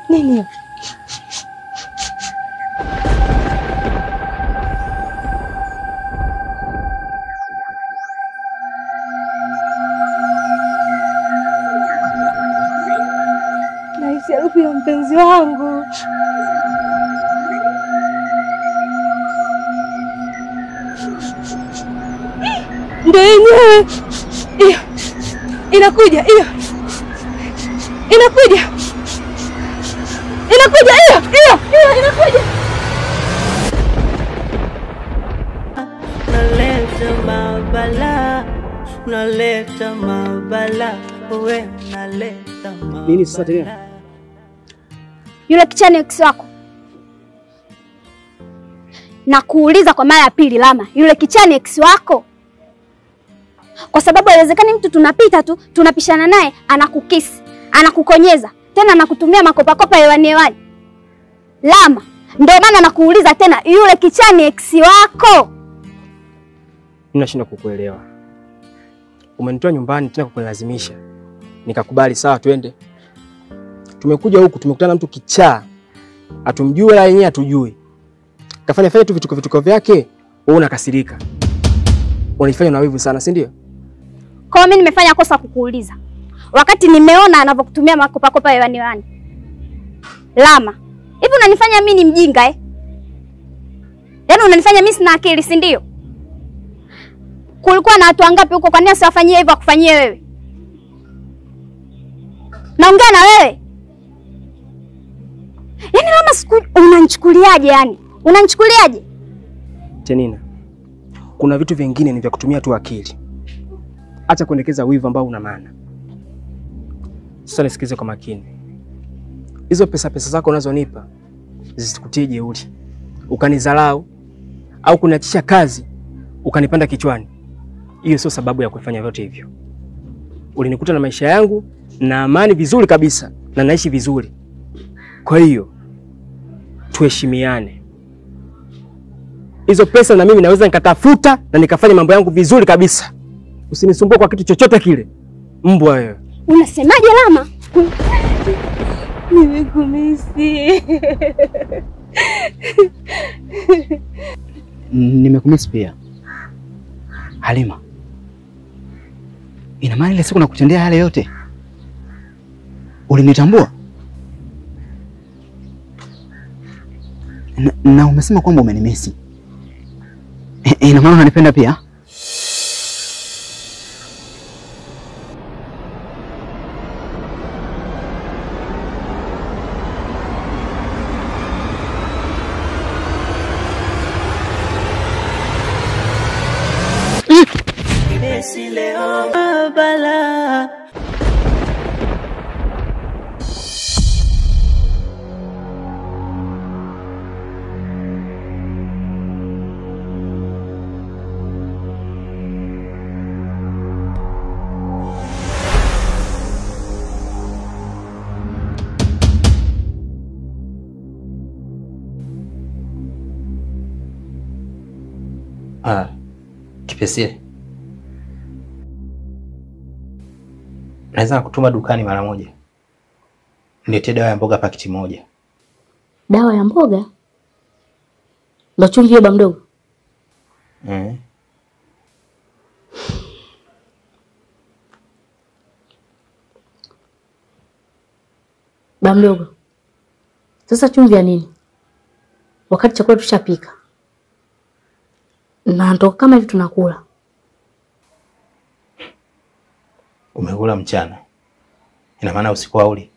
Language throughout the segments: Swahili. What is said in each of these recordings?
Nini? Nahisi harufu ya mpenzi wangu. Ndio yenyewe. Iyo. Inakuja, iyo. Inakuja. Inakuja, iyo, inakuja. Naleta mabala, wewe naleta mabala. Nini sasa tena? Yule kichani ex wako. Na kuuliza kwa mara ya pili Lama, yule kichani ex wako? Kwa sababu haiwezekani mtu tunapita tu, tunapishana naye, anakukisi, anakukonyeza, tena anakutumia makopa hewani. Lama, ndio maana nakuuliza tena, yule kichani ex wako? Ninashindwa kukuelewa. Umenitoa nyumbani tena kukulazimisha. Nikakubali sawa twende. Tumekuja huku tumekutana na mtu kichaa. Hatumjui wala yenyewe hatujui. Kafanya tu vituko vyake, wewe unakasirika. Unanifanya na wivu sana, si ndio? Kwa mimi nimefanya kosa kukuuliza. Wakati nimeona anavyokutumia makopa hewani. Lama, hivi unanifanya mimi ni mjinga Yaani unanifanya mimi sina akili, si ndio? Kulikuwa na watu wangapi huko, kwa nini asiwafanyie hivyo akufanyie wewe? Naongea na wewe. Yaani Lama, unanichukuliaje yani? Unanichukuliaje? Tenina, kuna vitu vingine ni vya kutumia tu akili. Acha kuendekeza wivu ambao una maana. Sasa nisikize kwa makini. Hizo pesa zako unazonipa zisikutie jeuri. Ukanizalau au kuniachisha kazi ukanipanda kichwani. Hiyo sio sababu ya kufanya vyote hivyo. Ulinikuta na maisha yangu na amani vizuri kabisa na naishi vizuri. Kwa hiyo tuheshimiane. Hizo pesa na mimi naweza nikatafuta na nikafanya mambo yangu vizuri kabisa. Usinisumbue kwa kitu chochote kile. Mbwa wewe. Unasemaje Lama? Nimekumisi. Nimekumisi pia. Halima, ina maana ile siku nakutendea yale yote ulinitambua? Na umesema kwamba umenimisi. Ina maana unanipenda pia? Kipesile, naweza kutuma dukani mara moja. Niletee dawa ya mboga pakiti moja. Dawa ya mboga? Ndio chumvi hiyo mdogo? Mdogo. Sasa chumvi ya nini? Wakati chakula tushapika. Na ndo kama hivi tunakula. Umekula mchana. Ina maana usiku hauli.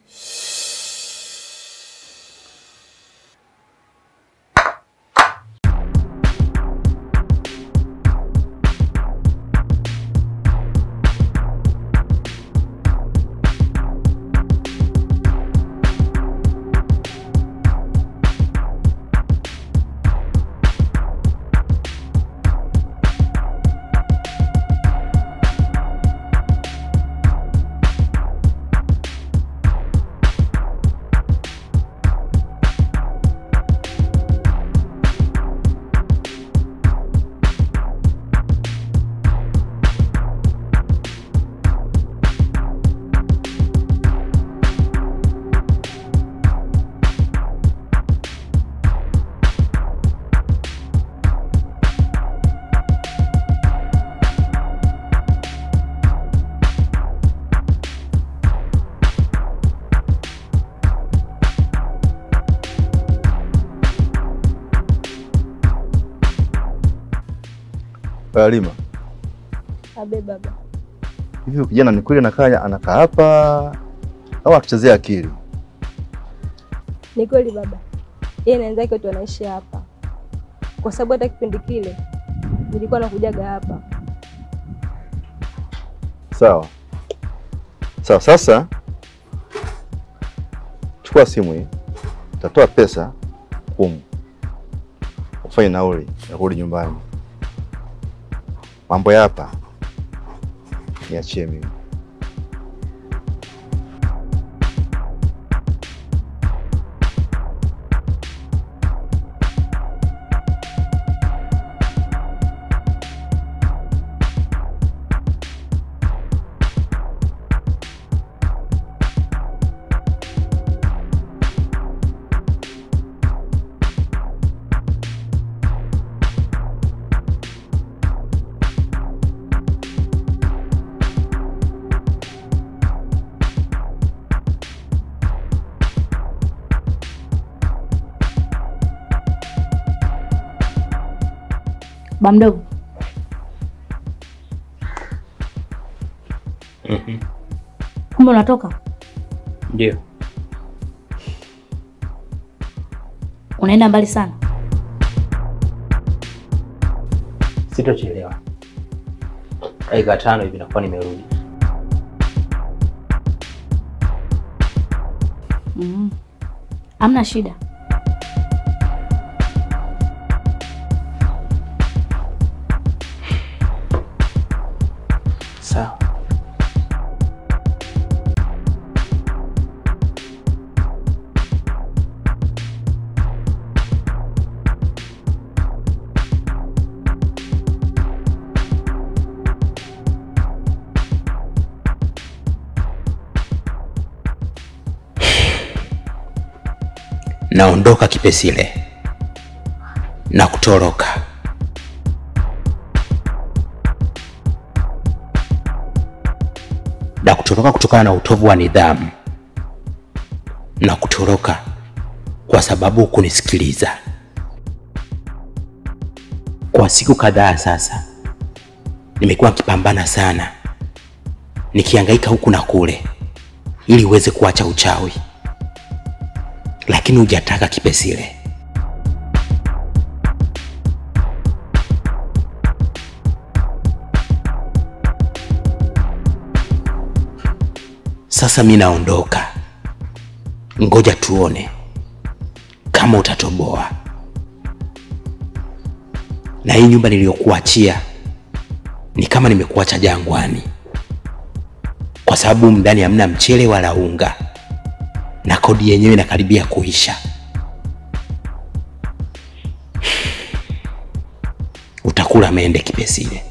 Halima. Abe baba. Hivi kijana ni kweli anakaa hapa au akichezea akili? Ni kweli baba. Yeye na wenzake wote wanaishi hapa. Kwa sababu hata kipindi kile nilikuwa nakujaga hapa. Sawa. Sawa, sasa chukua simu hii. Utatoa pesa 10. Ufanye nauli ya kurudi nyumbani. Mambo ya hapa niachie mimi. Ba mdogo. Kumbe unatoka? Ndio. Unaenda mbali sana? Sitochelewa. Dakika 5 hivi nakuwa nimerudi. Hamna shida. Sawa. Naondoka Kipesile na kutoroka. Na kutoroka kutokana na utovu wa nidhamu. Na kutoroka kwa sababu kunisikiliza. Kwa siku kadhaa sasa nimekuwa nikipambana sana, nikihangaika huku na kule ili uweze kuacha uchawi. Lakini hujataka Kipesile. Sasa mimi naondoka. Ngoja tuone kama utatoboa. Na hii nyumba niliyokuachia ni kama nimekuacha jangwani. Kwa sababu ndani hamna mchele wala unga. Na kodi yenyewe inakaribia kuisha. Utakula mende Kipesile.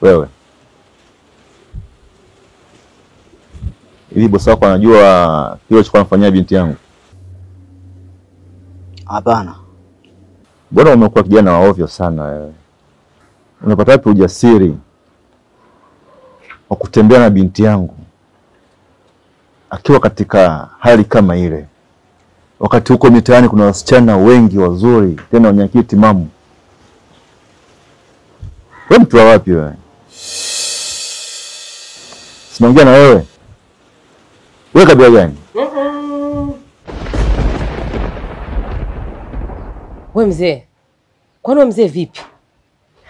Wewe. Hivi bosi wako anajua kile alichokuwa anafanyia binti yangu? Hapana. Bwana umekuwa kijana wa ovyo sana wewe. Unapata wapi ujasiri wa kutembea na binti yangu akiwa katika hali kama ile? Wakati huko mitaani kuna wasichana wengi wazuri, tena wenye akili timamu. Wewe mtu wa wapi wewe? Sinaongea na wewe. Wewe kabila gani? Wewe mzee. Kwani wewe mzee vipi?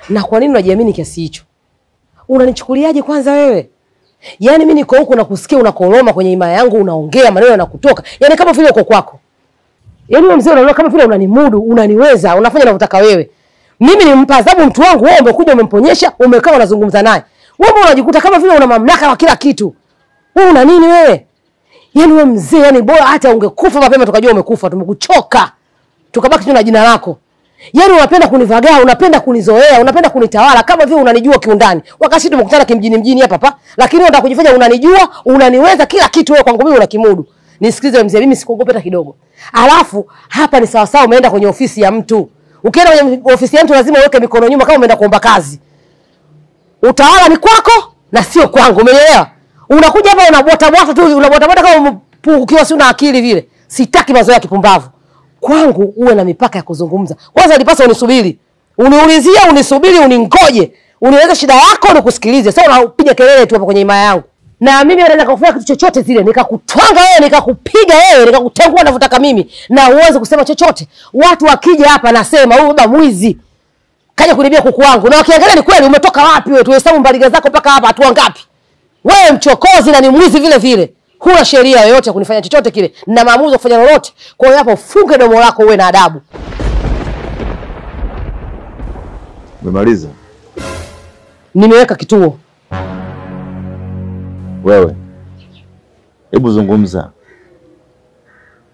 Na kwa nini unajiamini kiasi hicho? Unanichukuliaje kwanza wewe? Yaani mimi niko huko na kusikia unakoroma kwenye imaya yangu, unaongea maneno yanakutoka. Yaani kama vile uko kwako. Yaani wewe mzee unaona kama vile unanimudu, unaniweza, unafanya unavyotaka wewe. Mimi nimempa adhabu mtu wangu, wewe umekuja umemponyesha, umekaa unazungumza naye. Wewe unajikuta kama vile una mamlaka wa kila kitu. Wewe una nini wewe? Yaani wewe mzee, yani bora hata ungekufa mapema tukajua umekufa, tumekuchoka. Tukabaki tu na jina lako. Yaani unapenda kunivagaa, unapenda kunizoea, unapenda kunitawala kama vile unanijua kiundani. Wakati tumekutana kimjini hapa hapa, lakini unataka kujifanya unanijua, unaniweza kila kitu wewe kwangu mimi unakimudu. Nisikilize mzee, mimi sikuogopa hata kidogo. Alafu hapa ni sawa sawa umeenda kwenye ofisi ya mtu. Ukienda kwenye ofisi ya mtu lazima uweke mikono nyuma kama umeenda kuomba kazi. Utawala ni kwako na sio kwangu, umeelewa? Unakuja hapa unabota tu, unabota kama ukiwa si una akili vile. Sitaki mazoea ya kipumbavu. Kwangu uwe na mipaka ya kuzungumza. Kwanza ulipaswa unisubiri. Uniulizie, unisubiri, uningoje. Unieleze shida yako na kusikilize. Sasa unapiga kelele tu hapa kwenye imaya yangu. Na mimi naweza kufanya kitu chochote zile, nikakutwanga wewe, nikakupiga wewe, nikakutengua ninavyotaka mimi, na uweze kusema chochote. Watu wakija hapa nasema huyu baba mwizi. Kaja kunibia kuku wangu. Na wakiangalia ni kweli umetoka wapi wewe? Tuhesabu mbaliga zako mpaka hapa hatua ngapi? Wewe mchokozi na ni mwizi vile vile. Huna sheria yoyote ya kunifanya chochote kile. Na maamuzi ya kufanya lolote. Kwa hiyo hapa ufunge domo lako uwe na adabu. Umemaliza? Nimeweka kituo. Wewe, hebu zungumza.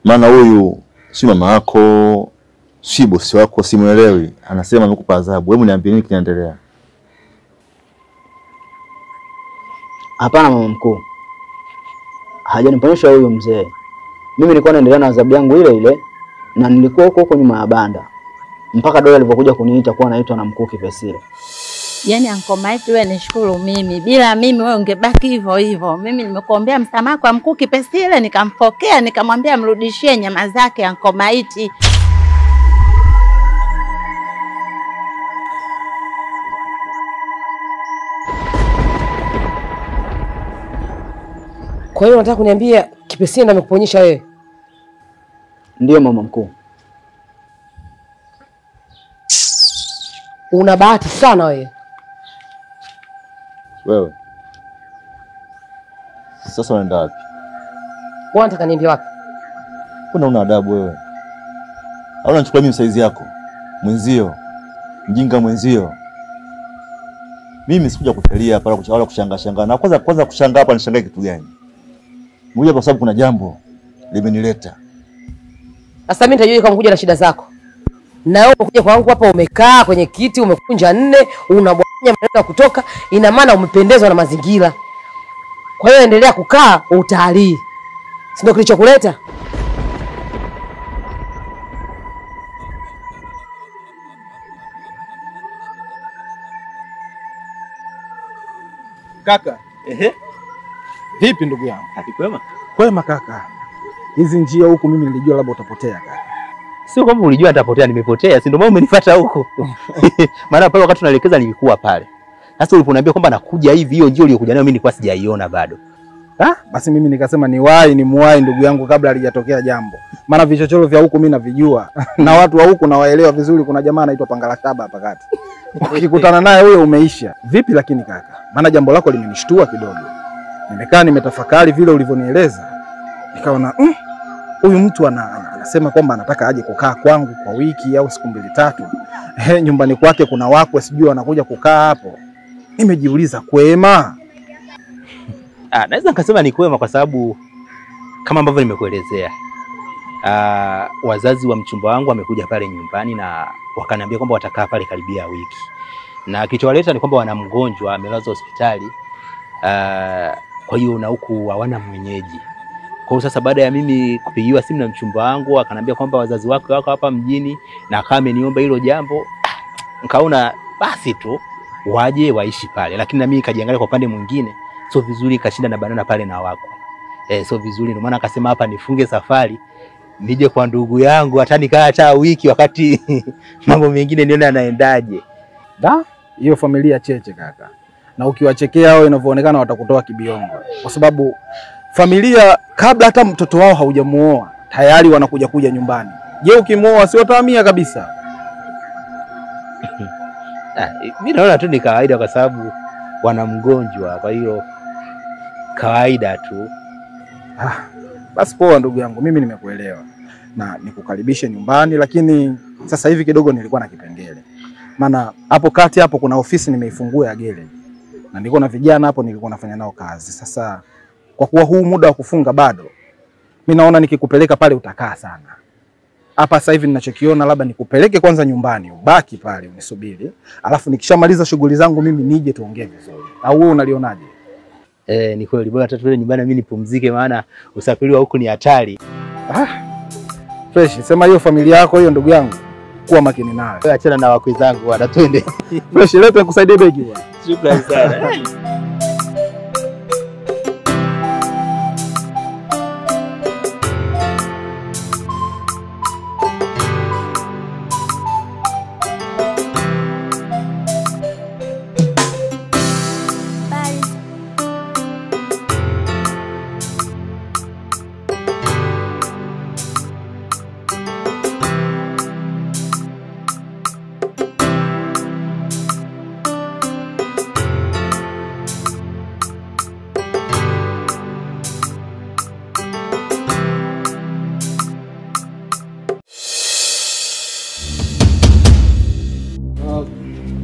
Maana huyu si mama yako, si bosi wako, simuelewi. Anasema amekupa adhabu. Hebu niambie nini kinaendelea? Hapana mama mkuu. Hajaniponyesha huyu mzee. Mimi nilikuwa naendelea na adhabu yangu ile ile na nilikuwa huko nyuma ya banda. Mpaka Dola alipokuja kuniita kuwa naitwa na mkuu Kipesile. Yaani Anko Maiti wewe nishukuru mimi. Bila mimi wewe ungebaki hivyo hivyo. Mimi nimekuombea msamaha kwa mkuu Kipesile, nikampokea, nikamwambia mrudishie nyama zake Anko Maiti. Kwa hiyo unataka kuniambia Kipesile ndo amekuponyesha wewe? Ndio mama mkuu. Una bahati sana wewe. Wewe. Sasa unaenda wapi? Wewe unataka niende wapi? Kuna una adabu wewe. Au unachukua mimi saizi yako? Mwenzio. Mjinga mwenzio. Mimi sikuja kutelia hapa wala kushangaa. Na kwanza kushangaa hapa nishangae kitu gani? Mmoja kwa sababu kuna jambo limenileta. Sasa mimi nitajua kama kuja na shida zako. Na wewe umekuja kwangu hapa umekaa kwenye kiti umekunja nne, unabwanya maneno ya kutoka, ina maana umependezwa na mazingira. Kwa hiyo endelea kukaa utalii. Si ndio kilichokuleta? Kaka. Vipi ndugu yangu? Hakikwema? Kwema kaka. Hizi njia huku mimi nilijua labda utapotea kaka. Sio kama ulijua nitapotea, nimepotea. Si ndio maana umenifuata huko. Maana pale wakati tunaelekeza nilikuwa pale. Sasa uliponiambia kwamba nakuja hivi, hiyo njia uliyokuja nayo mimi nilikuwa sijaiona bado. Basi mimi nikasema nimuwahi ndugu yangu kabla halijatokea jambo. Maana vichochoro vya huku mimi navijua. Na watu wa huku nawaelewa vizuri. Kuna jamaa anaitwa Pangala Shaba hapa kati. Ukikutana naye huyo umeisha. Vipi lakini kaka? Maana jambo lako limenishtua kidogo. Nimekaa nimetafakari vile ulivyonieleza. Nikaona huyu mtu anasema kwamba anataka aje kukaa kwangu kwa wiki au siku 2-3. Nyumbani kwake kuna wakwe sijui wanakuja kukaa hapo. Nimejiuliza kwema? Naweza nikasema ni kwema kwa sababu kama ambavyo nimekuelezea. Wazazi wa mchumba wangu wamekuja pale nyumbani na wakaniambia kwamba watakaa pale karibia wiki. Na kilichowaleta ni kwamba wana mgonjwa amelazwa hospitali. Kwa hiyo na huku hawana mwenyeji. Kwa hiyo sasa baada ya mimi kupigiwa simu na mchumba wangu akaniambia kwamba wazazi wake wako hapa mjini na kama ameniomba hilo jambo, nikaona basi tu waje waishi pale. Lakini na mimi nikajiangalia kwa upande mwingine, sio vizuri kashinda na banana pale na wako. Sio vizuri, ndio maana akasema hapa nifunge safari nije kwa ndugu yangu hata nikaa hata wiki wakati mambo mengine nione anaendaje. Hiyo familia cheche kaka. Na ukiwachekea hao inavyoonekana watakutoa kibiongo. Kwa sababu familia kabla hata mtoto wao haujamuoa tayari wanakuja nyumbani. Je, ukimuoa si watahamia kabisa? Mimi naona tu ni kawaida kwa sababu wana mgonjwa, kwa hiyo kawaida tu. Basi poa ndugu yangu, mimi nimekuelewa. Na nikukaribishe nyumbani, lakini sasa hivi kidogo nilikuwa na kipengele. Maana hapo kati hapo kuna ofisi nimeifungua ya garage. Na nilikuwa na vijana hapo nilikuwa nafanya nao kazi. Sasa kwa kuwa huu muda wa kufunga bado, mimi naona nikikupeleka pale utakaa sana. Hapa sasa hivi ninachokiona labda nikupeleke kwanza nyumbani, ubaki pale unisubiri. Alafu nikishamaliza shughuli zangu mimi nije tuongee vizuri. Au wewe unalionaje? Ni kweli bora tatu ile nyumbani mimi nipumzike, maana usafiri wa huku ni hatari. Fresh, sema hiyo familia yako hiyo ndugu yangu. Kuwa makini nayo. Wewe achana na wakwe zangu bwana, twende. Fresh, leo nikusaidie begi bwana. Shukrani sana.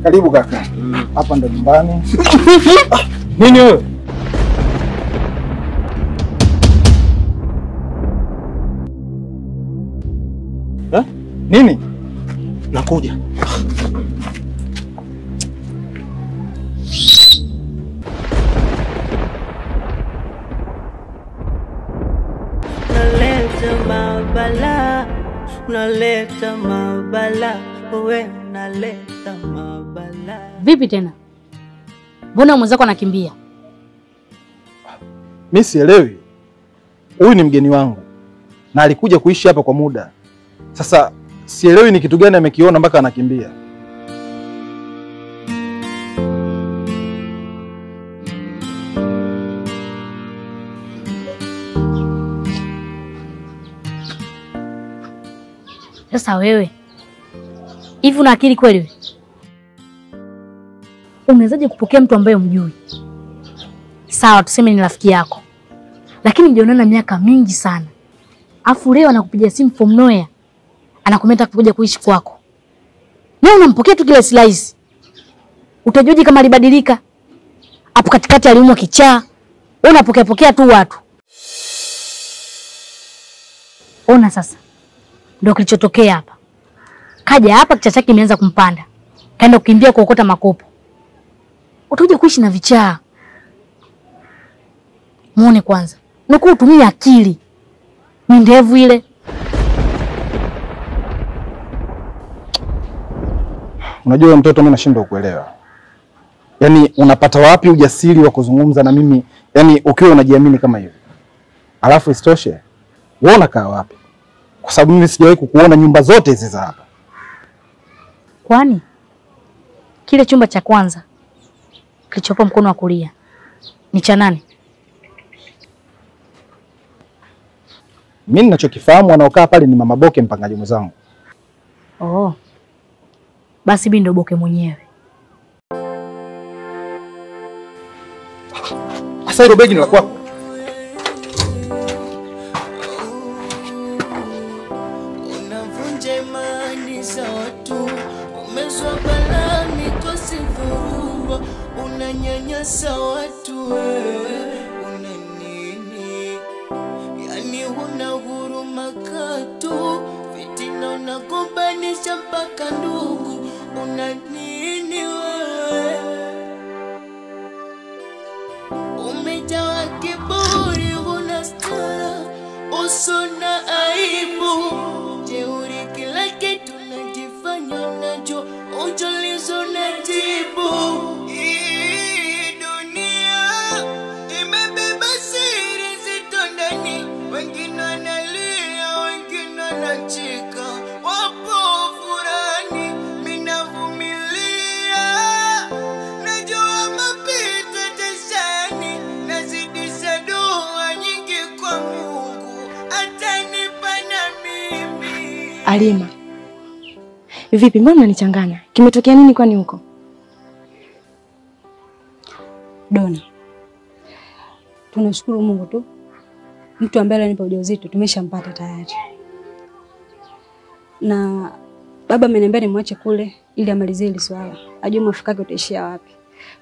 Karibu kaka. Hapa ndo nyumbani. Nini wewe? Nini? Nakuja. Naleta mabala, naleta mabala, wewe naleta mabala. Vipi tena? Mbona mwenzako anakimbia? Mimi sielewi. Huyu ni mgeni wangu na alikuja kuishi hapa kwa muda. Sasa sielewi ni kitu gani amekiona mpaka anakimbia. Sasa wewe, hivi una akili kweli wewe? Unawezaje kupokea mtu ambaye humjui? Sawa, tuseme ni rafiki yako, lakini mjaonana miaka mingi sana. Afu leo anakupigia simu from nowhere, anakomenta kuja kuishi kwako. Na unampokea tu kile slice. Utajuaje kama alibadilika? Hapo katikati aliumwa kichaa. Wewe unapokea tu watu. Ona sasa. Ndio kilichotokea hapa. Kaja hapa kichwa chake kimeanza kumpanda. Kaenda kukimbia kuokota makopo. Utakuja kuishi na vichaa. Muone kwanza. Nuku utumie akili. Ni ndevu ile. Unajua mtoto, mimi nashindwa kuelewa. Yaani unapata wapi ujasiri wa kuzungumza na mimi, yaani ukiwa unajiamini kama hivi? Alafu isitoshe, wewe unakaa wapi? Kwa sababu mimi sijawahi kukuona nyumba zote hizi za hapa. Kwani kile chumba cha kwanza kilichopo mkono wa kulia ni cha nani? Mimi ninachokifahamu wanaokaa pale ni Mama Boke, mpangaji mwenzangu. Oh. Basi mimi ndo Boke mwenyewe. Sasa hilo begi ni la kwako. Unavunja imani za watu, umezwa balaa mikosi vuruga, unanyanyasa watu wewe, una nini? Yani huna huruma katu, fitina unagombanisha mpaka ndugu, una nini wewe? Umejawa kiburi, huna stara, uso na aibu, jeuri kila kitu najifanya nacho, ujulizo na jibu. Hii dunia imebeba siri zito ndani, wengine wanalia, wengine wanacheka, wapo furani, mimi navumilia, najua mapito tashani, nazidisha dua nyingi kwa Mungu, atanipa na mimi. Alima, vipi, mbona unanichanganya? Kimetokea nini kwani huko? Dona, tunashukuru Mungu tu, mtu ambaye alinipa ujauzito tumeshampata tayari, na baba ameniambia nimwache kule ili amalizie hili swala, ajue mwafaka wake utaishia wapi.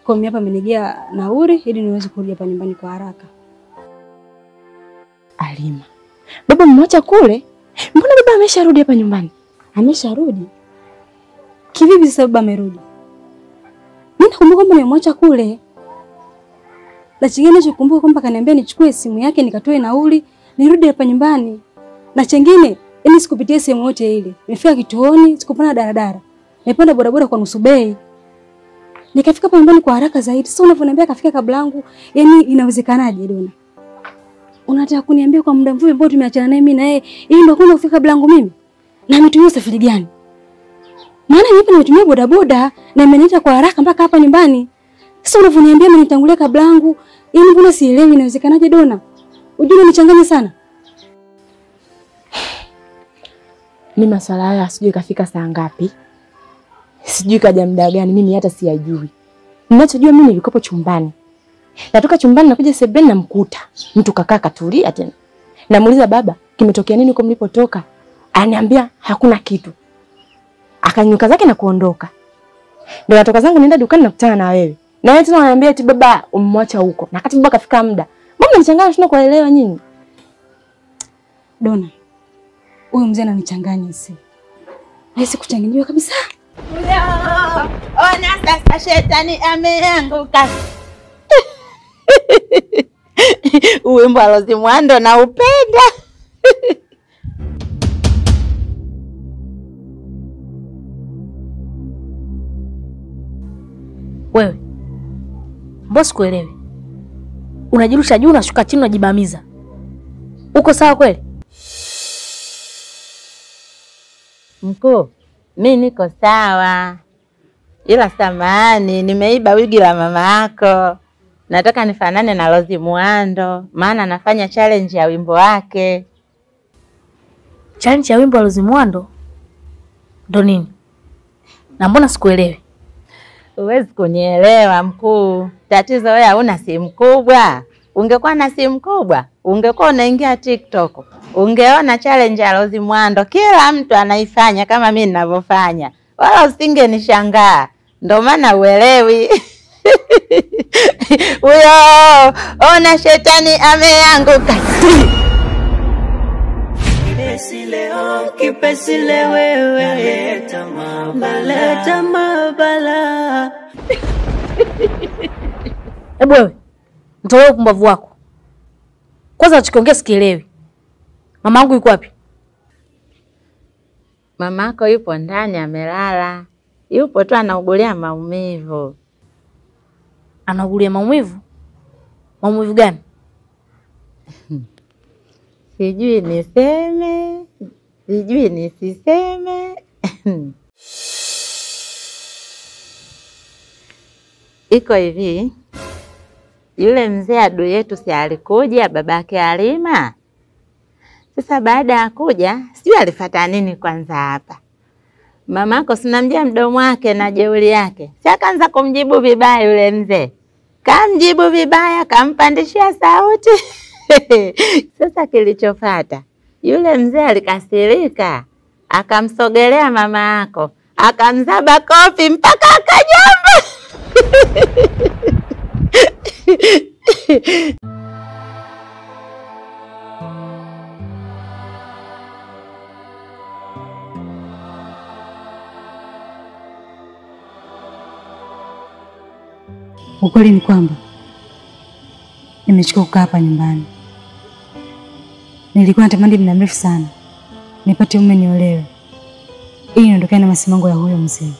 Kwa mimi hapa amenigea nauli ili niweze kurudi hapa nyumbani kwa haraka. Halima, baba mwacha kule? Mbona baba amesharudi hapa nyumbani? Amesharudi? Kivipi sasa baba amerudi? Mimi nakumbuka kwamba nimemwacha kule. Na chingine nachokumbuka kwamba kaniambia nichukue simu yake nikatoe nauli nirudi hapa nyumbani. Na chingine, yani sikupitia sehemu yote ile. Nimefika kituoni, sikupanda daradara. Nimepanda bodaboda kwa nusu bei. Nikafika hapa nyumbani kwa haraka zaidi. Sasa unavyoniambia kafika kabla yangu, yani inawezekanaje Dona? Unataka kuniambia kwa muda mfupi ambao tumeachana naye mimi na yeye, ili ndio kwenda kufika kabla yangu mimi? Na ametumia usafiri gani? Maana mimi nimetumia bodaboda na ameniita kwa haraka mpaka hapa nyumbani. Sasa unavyoniambia amenitangulia kabla yangu, yani mbona sielewi inawezekanaje Dona? Unajua nichanganye sana. Mimi maswala haya sijui kafika saa ngapi. Sijui kaja muda gani, mimi hata siyajui. Ninachojua mimi nilikopo chumbani. Natoka chumbani nakuja sebeni na mkuta. Mtu kakaa katulia tena. Namuuliza baba, kimetokea nini huko mlipotoka? Ananiambia hakuna kitu. Akanyuka zake na kuondoka. Ndio natoka zangu naenda dukani nakutana na wewe. Na wewe tena unaniambia eti baba umemwacha huko. Na kati baba kafika muda. Mbona mnachanganya shina kuelewa nyinyi? Dona, huyu mzee ananichanganya sisi. Haisi kuchanganyiwa kabisa. Ona sasa shetani ameanguka. Wimbo wa Rose Muhando na upenda. Wewe. Boss kuelewi. Unajirusha juu unashuka chini unajibamiza. Uko sawa kweli? Mkuu, mimi niko sawa. Ila samahani, nimeiba wigi la mama yako. Nataka nifanane na Rose Muhando, maana anafanya challenge ya wimbo wake. Challenge ya wimbo wa Rose Muhando? Ndo nini? Na mbona sikuelewi? Huwezi kunielewa mkuu. Tatizo wewe huna simu kubwa. Ungekuwa na simu kubwa, ungekuwa unaingia TikTok. Ungeona challenge ya Rose Muhando, kila mtu anaifanya kama mimi ninavyofanya. Wala usingenishangaa. Ndio maana uelewi. Huyo, ona shetani ameanguka. Kipesi leo, kipesi leo wewe. Naleta mabala. Hebu wewe, mtolee upumbavu wako. Kwanza unachokiongea sikielewi. Mamangu yuko wapi? Mamako yupo ndani amelala. Yupo tu anaugulia maumivu. Anaugulia maumivu? Maumivu gani? Sijui niseme, sijui nisiseme. Iko hivi. Yule mzee adui yetu si alikuja babake Halima? Sasa baada ya kuja, sijui alifuata nini kwanza hapa. Mamako sinamjia mdomo wake na jeuri yake. Si akaanza kumjibu vibaya yule mzee. Kamjibu vibaya, kampandishia sauti. Sasa kilichofuata, yule mzee alikasirika, akamsogelea mama yako, akamzaba kofi mpaka akajamba. Ukweli ni kwamba nimechukua kukaa hapa nyumbani. Nilikuwa natamani muda mrefu sana nipate mume niolewe, ili niondokane na masimango ya huyo mzee.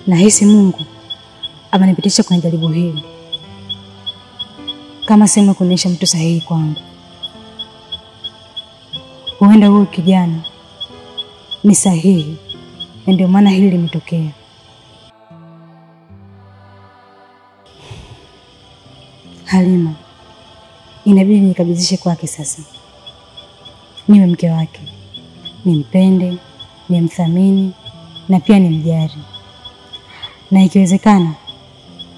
Nahisi Mungu amenipitisha kwenye jaribu hili kama sehemu ya kuonyesha mtu sahihi kwangu. Huenda huyu kijana ni sahihi, ndio maana hili limetokea. Halima, inabidi nikabidhishe kwake sasa. Niwe mke wake, nimpende, nimthamini na pia nimjali. Na ikiwezekana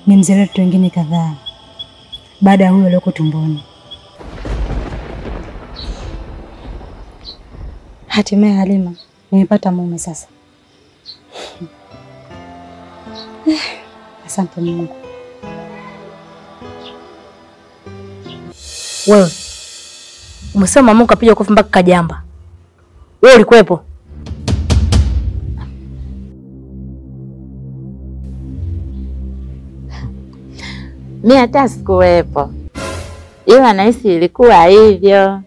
nimzalie watoto wengine kadhaa baada ya huyo aliyoko tumboni. Hatimaye Halima, nimepata mume sasa. Asante Mungu. Wewe umesema mama ukapiga kofi mpaka kajamba. Wewe ulikuwepo? Mimi hata sikuwepo, ila nahisi ilikuwa hivyo.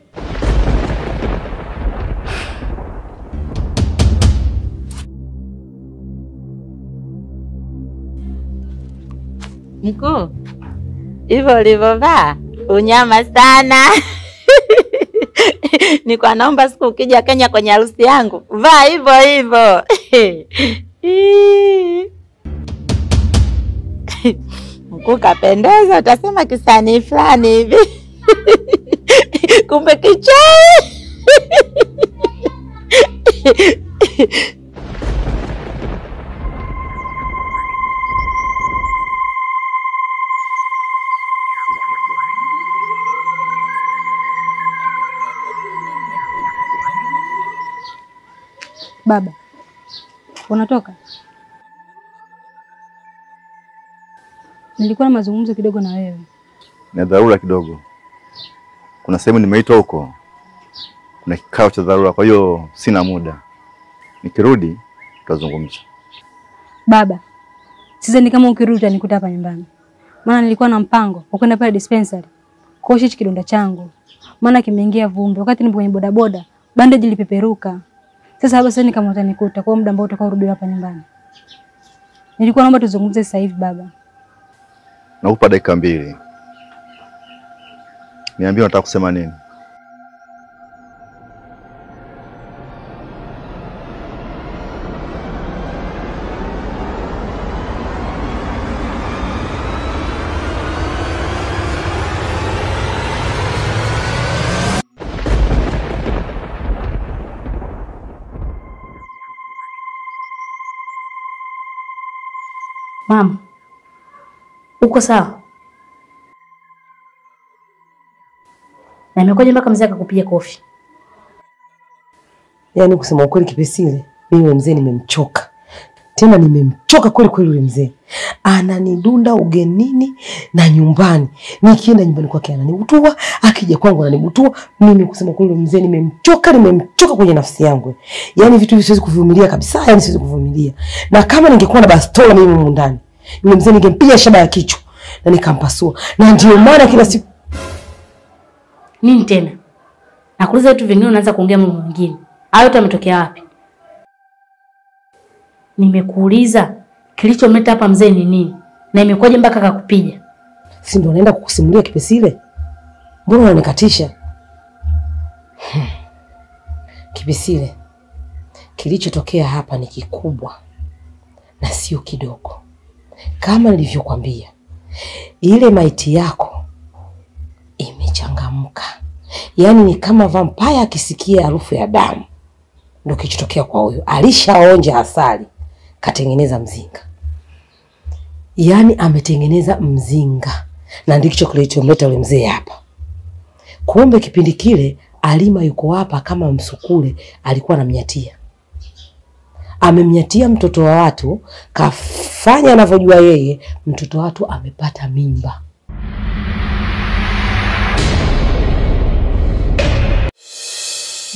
Mkuu, hivyo ulivyovaa unyama sana. Nilikuwa naomba siku ukija Kenya kwenye harusi yangu vaa hivyo hivyo. Mkuu kapendeza, utasema kisanii fulani hivi. Kumbe kichawi. Baba, unatoka? Nilikuwa na mazungumzo kidogo na wewe. Ni dharura kidogo. Kuna sehemu nimeitwa huko. Kuna kikao cha dharura, kwa hiyo sina muda. Nikirudi tutazungumza. Baba, sidhani kama ukirudi utanikuta hapa nyumbani. Maana nilikuwa na mpango wa kwenda pale dispensary kuosha hichi kidonda changu. Maana kimeingia vumbi wakati nipo kwenye bodaboda, bandage ilipeperuka. Sasa hapa sasa kama utanikuta kwa muda ambao utakaorudi hapa nyumbani. Nilikuwa naomba tuzungumze sasa hivi baba. Nakupa dakika 2. Niambie unataka kusema nini? Mama, uko sawa? Na imekuja mpaka mzee akakupiga kofi. Yaani kusema ukweli Kipesile, mimi mzee nimemchoka. Tena nimemchoka kweli kweli yule mzee. Ananidunda ugenini na nyumbani. Nikienda nyumbani kwake ananibutua, akija kwangu ananibutua. Mimi kusema kweli mzee nimemchoka kwenye nafsi yangu. Yaani vitu hivi siwezi kuvumilia kabisa, yaani siwezi kuvumilia. Na kama ningekuwa na bastola mimi huko ndani, yule mzee ningempiga shaba ya kichwa na nikampasua. Na ndio maana kila siku nini tena? Nakuuliza vitu vingine unaanza kuongea mambo mengine. Hayo yote yametokea wapi? Nimekuuliza kilichomleta hapa mzee ni nini? Na imekuwaje mpaka akakupiga? Si ndio naenda kukusimulia Kipesile? Mbona unanikatisha? Kipesile, kilichotokea hapa ni kikubwa na sio kidogo. Kama nilivyokuambia, ile maiti yako imechangamka. Yaani ni kama vampire akisikia harufu ya damu. Ndio kilichotokea kwa huyo. Alishaonja asali, katengeneza mzinga. Yaani ametengeneza mzinga. Na ndicho kilichomleta yule mzee hapa. Kumbe kipindi kile Alima yuko hapa kama msukule, alikuwa anamnyatia. Amemnyatia mtoto wa watu, kafanya anavyojua yeye, mtoto wa watu amepata mimba.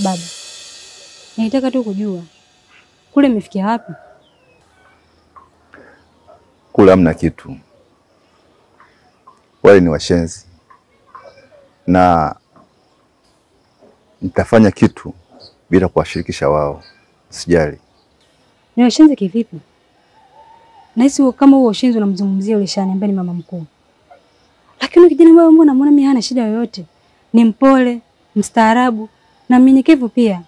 Baba, nilitaka tu kujua kule imefikia wapi? Kule hamna kitu. Wale ni washenzi. Na nitafanya kitu bila kuwashirikisha wao. Sijali. Ni washenzi kivipi? Nahisi kama huo ushenzi unamzungumzia yule Shani ambaye ni mama mkuu. Lakini kijana wewe mbona unaona mimi hana shida yoyote? Ni mpole, mstaarabu na mnyenyekevu pia.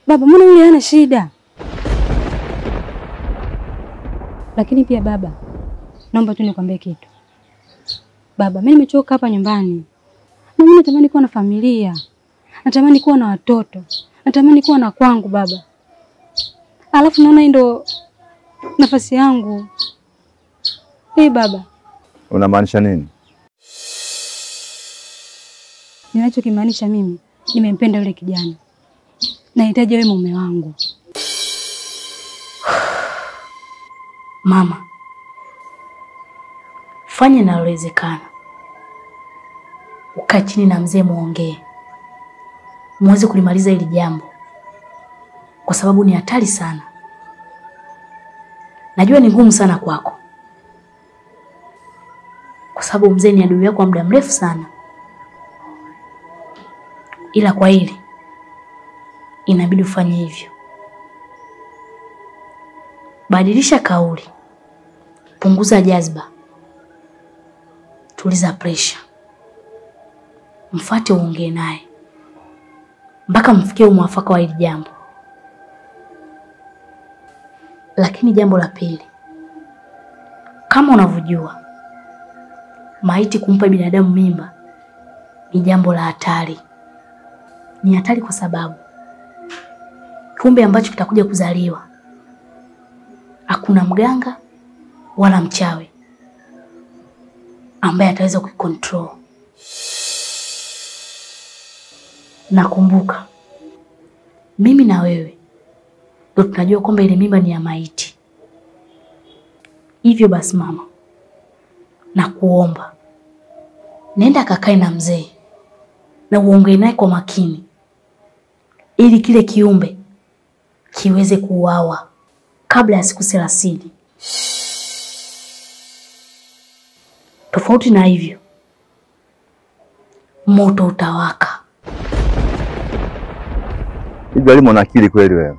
Baba, mbona yule hana shida? Lakini pia baba, naomba tu nikwambie kitu. Baba, mimi nimechoka hapa nyumbani. Na mimi natamani kuwa na familia. Natamani kuwa na watoto. Natamani kuwa na kwangu baba. Alafu naona ndo nafasi yangu. Baba. Unamaanisha nini? Ninachokimaanisha mimi, nimempenda yule kijana. Nahitaji wewe mume wangu. Mama, fanya inalowezekana. Ukae chini na mzee muongee, muweze kulimaliza hili jambo, kwa sababu ni hatari sana. Najua ni ngumu sana kwako, kwa sababu mzee ni adui yako kwa muda mrefu sana, ila kwa hili inabidi ufanye hivyo. Badilisha kauli, punguza jazba, tuliza pressure, mfuate uongee naye mpaka mfikie mwafaka wa hili jambo. Lakini jambo la pili, kama unavyojua, maiti kumpa binadamu mimba ni jambo la hatari. Ni hatari kwa sababu kiumbe ambacho kitakuja kuzaliwa hakuna mganga wala mchawi ambaye ataweza kuikontrol. Nakumbuka mimi na wewe ndio tunajua kwamba ile mimba ni ya maiti. Hivyo basi mama, nakuomba nenda kakae na mzee na uongee naye kwa makini, ili kile kiumbe kiweze kuuawa kabla ya siku 30. Tofauti na hivyo, moto utawaka. Hivi Halima, una akili kweli wewe?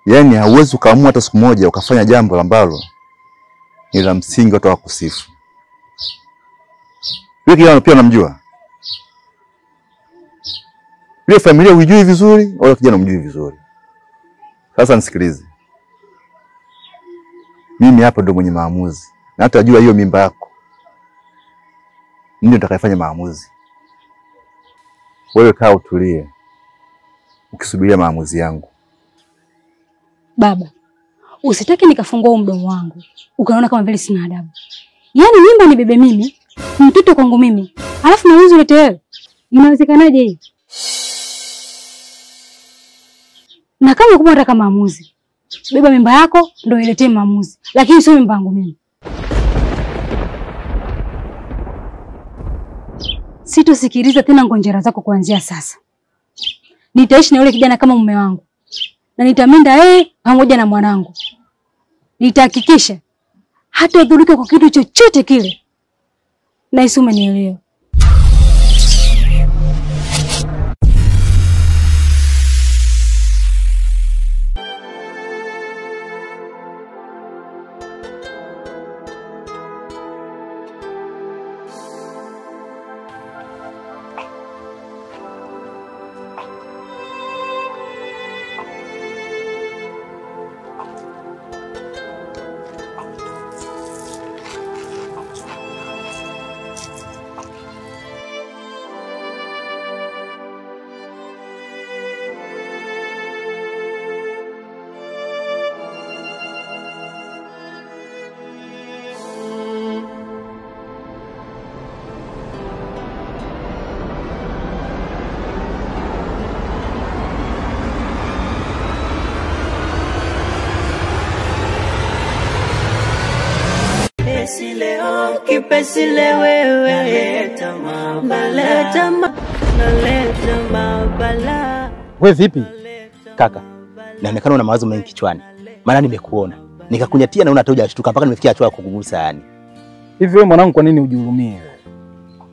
Yaani hauwezi ukaamua hata siku moja ukafanya jambo ambalo ni la msingi watu wakusifu. Wewe kijana pia unamjua? Wewe familia hujui vizuri, wala kijana unamjui vizuri. Sasa nisikilize. Mimi hapa ndo mwenye maamuzi. Na hata najua hiyo mimba yako. Ndio nitakayefanya maamuzi. Wewe kaa utulie, ukisubiria maamuzi yangu. Baba, usitaki nikafungua mdomo wangu ukaona kama vile sina adabu. Yaani mimba ni bebe mimi, mtoto kwangu mimi, alafu na uzi ulete wewe. Inawezekanaje hii? Na kama ukubwa unataka maamuzi, beba mimba yako ndio iletee maamuzi, lakini sio mimba yangu mimi. Sitosikiliza tena ngonjera zako kuanzia sasa. Nitaishi na yule kijana kama mume wangu. Na nitaminda yeye pamoja na mwanangu. Nitahakikisha hata udhurike kwa kitu chochote kile. Na Yesu umenielewa. Kipesi le wewe naleta mabala. Wewe vipi? Kaka, naonekana una mawazo mengi kichwani. Maana nimekuona, nikakunyatia na una hata hujashtuka mpaka nimefikia hatua ya kukugusa yani. Hivi wewe mwanangu, kwa nini ujihurumie?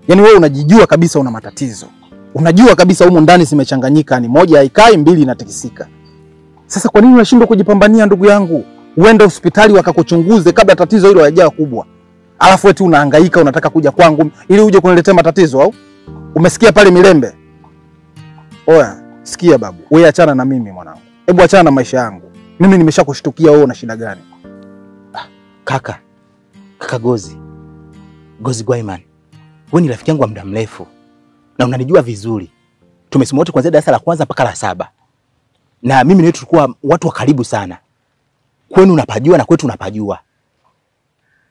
Yaani wewe unajijua kabisa una matatizo. Unajua kabisa humu ndani simechanganyika, ni moja haikai, mbili inatikisika. Sasa kwa nini unashindwa kujipambania ndugu yangu? Uende hospitali wakakuchunguze kabla tatizo hilo hajawa kubwa. Alafu eti unahangaika unataka kuja kwangu ili uje kuniletea matatizo au? Umesikia pale Milembe? Oya, sikia babu. Wewe achana na mimi mwanangu. Hebu achana na maisha yangu. Mimi nimeshakushtukia wewe una shida gani? Kaka Gozi Gwaiman. Wewe ni rafiki yangu wa muda mrefu. Na unanijua vizuri. Tumesoma wote kuanzia darasa la kwanza mpaka la 7. Na mimi na wewe tulikuwa watu wa karibu sana. Kwenu unapajua na kwetu unapajua.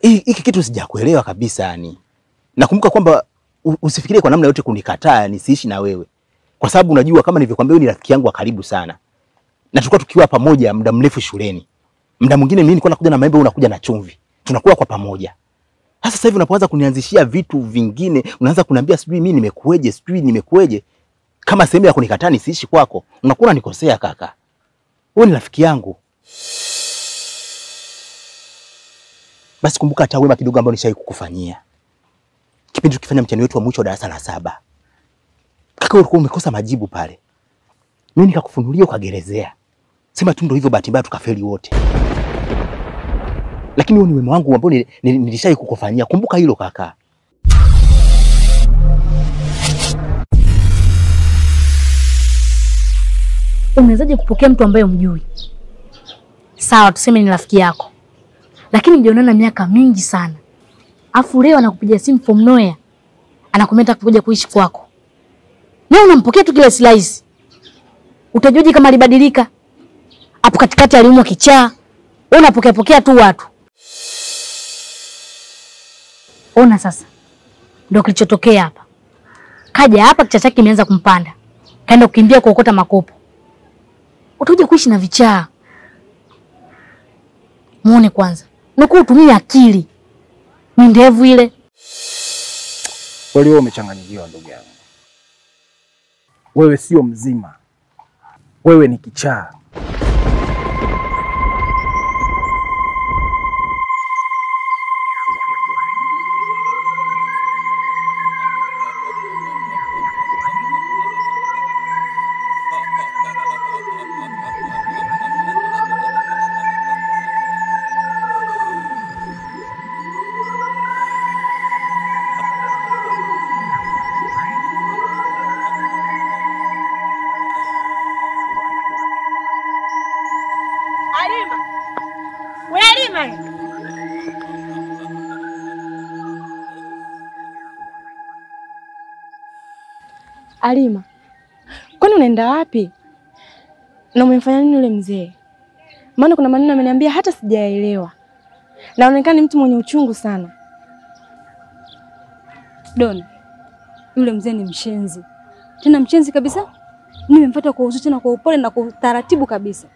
Hiki kitu sijakuelewa kabisa yani. Nakumbuka kwamba usifikirie kwa namna yote kunikataa nisiishi na wewe. Kwa sababu unajua kama nilivyokuambia wewe ni rafiki yangu wa karibu sana. Na tulikuwa tukiwa pamoja muda mrefu shuleni. Muda mwingine mimi nilikuwa nakuja na maembe, unakuja na chumvi. Tunakula kwa pamoja. Sasa hivi unapoanza kunianzishia vitu vingine, unaanza kuniambia sijui mimi nimekueje. Kama sehemu ya kunikataa nisiishi kwako, unakuwa unanikosea kaka. Wewe ni rafiki yangu. Basi kumbuka hata wema kidogo ambao nishawahi kukufanyia. Kipindi tukifanya mtihani wetu wa mwisho wa darasa la 7. Kaka ulikuwa umekosa majibu pale. Mimi nikakufunulia ukagerezea. Sema tu ndio hivyo, bahati mbaya tukafeli wote. Lakini huo ni wema wangu ambao nilishawahi kukufanyia. Kumbuka hilo kaka. Unawezaje kupokea mtu ambaye umjui? Sawa, tuseme ni rafiki yako, lakini mjaonana miaka mingi sana. Afu leo anakupigia simu from nowhere, anakomenta kuja kuishi kwako. Na unampokea tu kila slice. Utajuaje kama alibadilika? Hapo katikati aliumwa kichaa. Wewe unapokea tu watu. Ona sasa. Ndio kilichotokea hapa. Kaja hapa kichaa chake kimeanza kumpanda. Kaenda kukimbia kuokota makopo. Utakuja kuishi na vichaa. Muone kwanza. Nuku utumie akili. Ni ndevu ile. Wewe umechanganyikiwa ndugu yangu. Wewe sio mzima. Wewe ni kichaa. Alima, kwani unaenda wapi? Na umemfanya nini yule mzee? Maana kuna maneno ameniambia hata sijaelewa. Naonekana ni mtu mwenye uchungu sana. Don, yule mzee ni mshenzi. Tena mshenzi kabisa. Nimemfuata kwa uzuri na kwa upole na kwa utaratibu kabisa.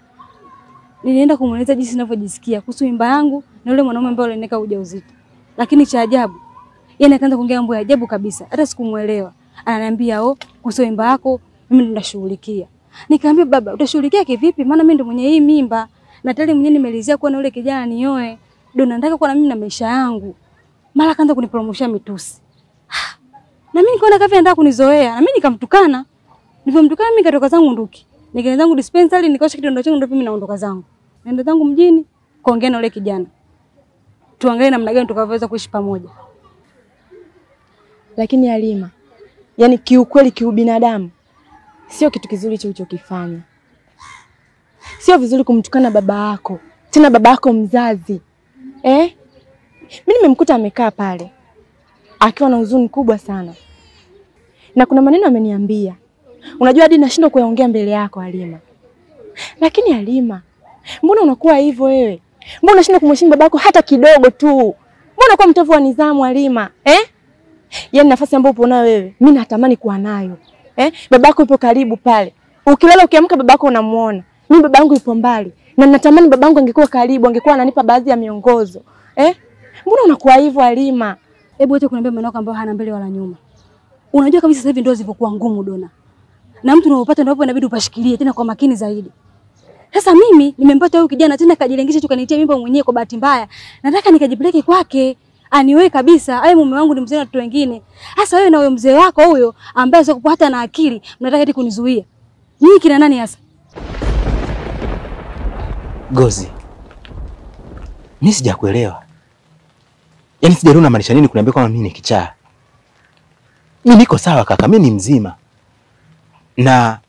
Nilienda kumueleza jinsi ninavyojisikia kuhusu mimba yangu na yule mwanaume ambaye alineka ujauzito. Lakini cha ajabu, yeye akaanza kuongea mambo ya ajabu kabisa. Hata sikumuelewa. Ananiambia, kuhusu mimba yako mimi ninashughulikia. Nikamwambia, baba, utashughulikia kivipi? Maana mimi ndo mwenye hii mimba. Na tayari mwenyewe nimelizia kuwa na yule kijana nioe. Ndio nataka kuwa na mimi na maisha yangu. Mara kaanza kunipromoshia mitusi. Na mimi nikaona kavi anataka kunizoea. Na mimi nikamtukana. Nilipomtukana mimi katoka zangu nduki. Nikaenda zangu dispensary, nikaosha kidondo changu, ndio mimi naondoka zangu. Naenda zangu mjini kuongea na yule kijana. Tuangalie namna gani tutakavyoweza kuishi pamoja. Lakini Alima, yani kiukweli kiubinadamu sio kitu kizuri ulichokifanya. Sio vizuri kumtukana baba yako, tena baba yako mzazi. Mimi nimemkuta amekaa pale akiwa na huzuni kubwa sana. Na kuna maneno ameniambia. Unajua hadi nashindwa kuyaongea mbele yako Alima. Lakini Alima, mbona unakuwa hivyo wewe? Mbona unashindwa kumheshimu babako hata kidogo tu? Mbona unakuwa mtovu wa nidhamu Alima? Yaani nafasi ambayo upo nayo wewe, mimi natamani kuwa nayo. Babako yupo karibu pale. Ukilala ukiamka babako unamuona. Mimi babangu yupo mbali. Na natamani babangu angekuwa karibu, angekuwa ananipa baadhi ya miongozo. Mbona unakuwa hivyo Alima? Hebu acha kuniambia maneno ambayo hana mbele wala nyuma. Unajua kabisa sasa hivi ndio zilivyokuwa ngumu Dona. Na mtu unapopata ndio hapo inabidi upashikilie tena kwa makini zaidi. Sasa mimi nimempata huyu kijana tena kajilengesha tu kanitia mimba mwenyewe kwa bahati mbaya. Nataka nikajipeleke kwake, aniwe kabisa, awe mume wangu ni mzee na watu wengine. Sasa wewe na huyo mzee wako huyo ambaye sio kupata na akili, mnataka eti kunizuia. Nyinyi kina nani hasa? Gozi. Mimi sijakuelewa. Yaani sijaelewa unamaanisha nini kuniambia kama mimi ni kichaa. Mimi niko sawa kaka, mimi ni mzima. Na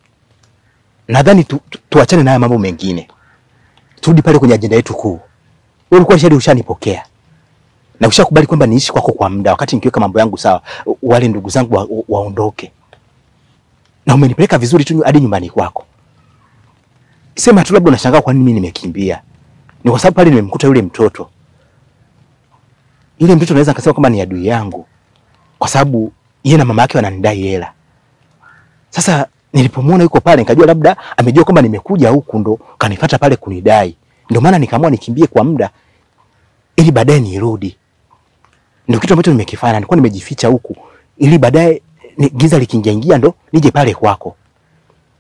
nadhani tuachane na haya mambo mengine. Turudi pale kwenye ajenda yetu kuu. Wewe ulikuwa shahidi ushanipokea. Na ushakubali kwamba niishi kwako kwa muda wakati nikiweka mambo yangu sawa, wale ndugu zangu waondoke. Na umenipeleka vizuri tu hadi nyumbani kwako. Sema tu labda unashangaa kwa nini mimi nimekimbia. Ni kwa sababu pale nimemkuta yule mtoto. Yule mtoto naweza kusema kwamba ni adui yangu. Kwa sababu yeye na mama yake wananidai hela. Sasa nilipomwona yuko pale nikajua labda amejua kwamba nimekuja huku ndo kanifuata pale kunidai. Ndio maana nikaamua nikimbie kwa muda ili baadaye nirudi. Ndio kitu ambacho nimekifanya, nilikuwa nimejificha huku ili baadaye giza likiingia ndo nije pale kwako.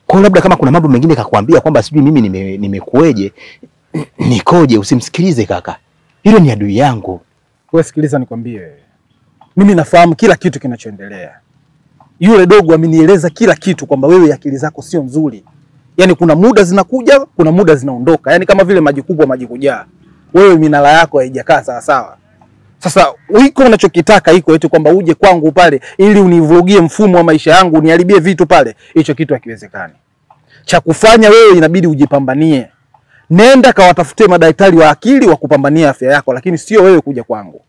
Kwa labda kama kuna mambo mengine kakwambia kwamba sijui mimi nimekueje, nikoje, usimsikilize kaka. Hilo ni adui yangu. Wewe sikiliza nikwambie. Mimi nafahamu kila kitu kinachoendelea. Yule dogo amenieleza kila kitu kwamba wewe akili zako sio nzuri. Yaani kuna muda zinakuja, kuna muda zinaondoka. Yaani kama vile maji kubwa maji kujaa. Wewe minala yako haijakaa sawa sawa. Sasa wiko unachokitaka iko eti kwamba uje kwangu pale ili univurugie mfumo wa maisha yangu, uniharibie vitu pale. Hicho kitu hakiwezekani. Cha kufanya wewe inabidi ujipambanie. Nenda kawatafutie madaktari wa akili wa kupambania afya yako, lakini sio wewe kuja kwangu.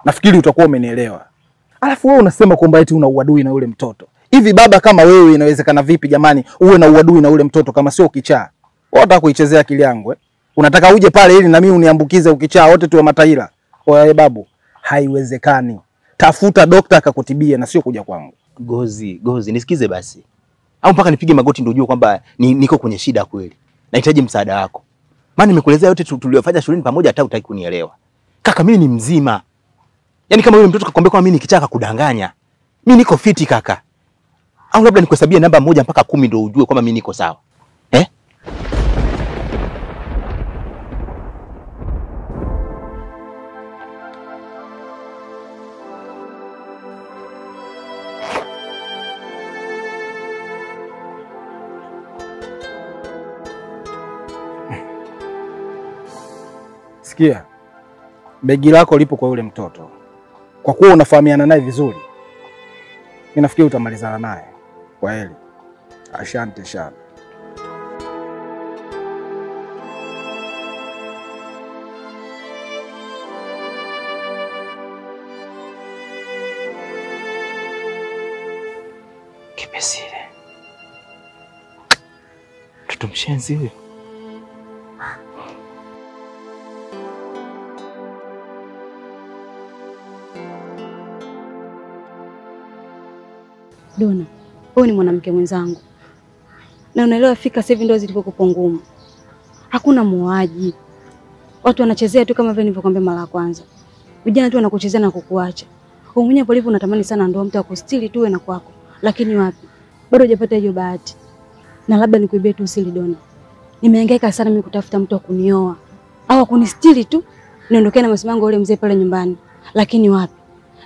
Nafikiri utakuwa umenielewa. Alafu wewe unasema kwamba eti una uadui na ule mtoto. Hivi baba kama wewe inawezekana vipi jamani uwe na uadui na ule mtoto kama sio ukichaa? Wewe unataka kuichezea akili yangu Unataka uje pale ili na mimi uniambukize ukichaa wote tuwe mataila. Oya babu, haiwezekani. Tafuta dokta akakutibie na sio kuja kwangu. Gozi, nisikize basi. Au mpaka nipige magoti ndio ujue kwamba niko kwenye shida kweli. Nahitaji msaada wako. Maana nimekuelezea yote tuliyofanya shuleni pamoja hata hutaki kunielewa. Kaka mimi ni mzima. Yaani kama yule mtoto kakwambia kwamba mimi nikichaka kudanganya. Mimi niko fiti kaka. Au labda nikuhesabie namba 1 mpaka 10 ndio ujue kwamba mimi niko sawa. Sikia. Begi lako lipo kwa yule mtoto. Kwa kuwa unafahamiana naye vizuri, mimi nafikiri utamalizana naye. Kwa heri. Asante sana. Kipesile. Tutumshenzi huyo. Dona, wewe ni mwanamke mwenzangu. Na unaelewa fika sasa hivi ndio zilivyokuwa ngumu. Hakuna muaji. Watu wanachezea tu kama vile nilivyokuambia mara ya kwanza. Vijana tu wanakuchezea na kukuacha. Wewe mwenyewe polipo unatamani sana ndoa mtu akustiri tu wewe na kwako. Lakini wapi? Bado hujapata hiyo bahati. Na labda nikuibie tu usili Dona. Nimehangaika sana mimi kutafuta mtu wa kunioa au kunistiri tu niondokee na masimango yule mzee pale nyumbani. Lakini wapi?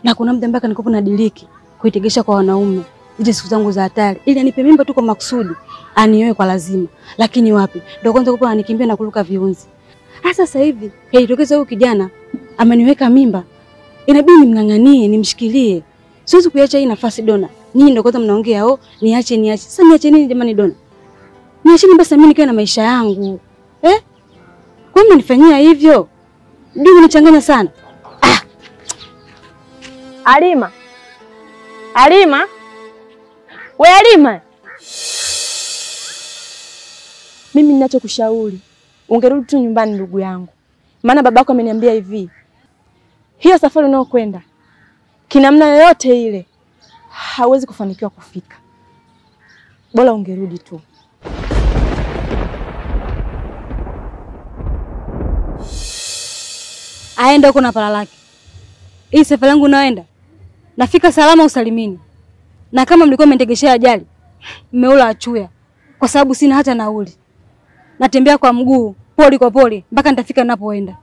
Na kuna mtu ambaye nikopo na diliki kuitegesha kwa wanaume. Hizo siku zangu za hatari ili anipe mimba tu kwa makusudi, anioe kwa lazima. Lakini wapi? Ndio kwanza kupa anikimbia na kuruka viunzi. Sasa hivi kaitokeza huyu kijana ameniweka mimba. Inabidi nimng'ang'anie, nimshikilie. Siwezi kuacha hii nafasi Dona. Nyinyi ndio kwanza mnaongea niache. Sasa niache nini jamani Dona? Niache basi mimi nikiwa na maisha yangu. Kwa nini unanifanyia hivyo? Ndio unanichanganya sana. Halima. Halima. We Halima. Mimi ninachokushauri, ungerudi tu nyumbani ndugu yangu. Maana babako ameniambia hivi. Hiyo safari unayokwenda kinamna yoyote ile hauwezi kufanikiwa kufika. Bora ungerudi tu. Aenda huko na pala lake. Hii safari yangu unaenda. Nafika salama usalimini. Na kama mlikuwa mmentegeshea ajali, mmeula achuya kwa sababu sina hata nauli. Natembea kwa mguu, poli kwa poli mpaka nitafika ninapoenda.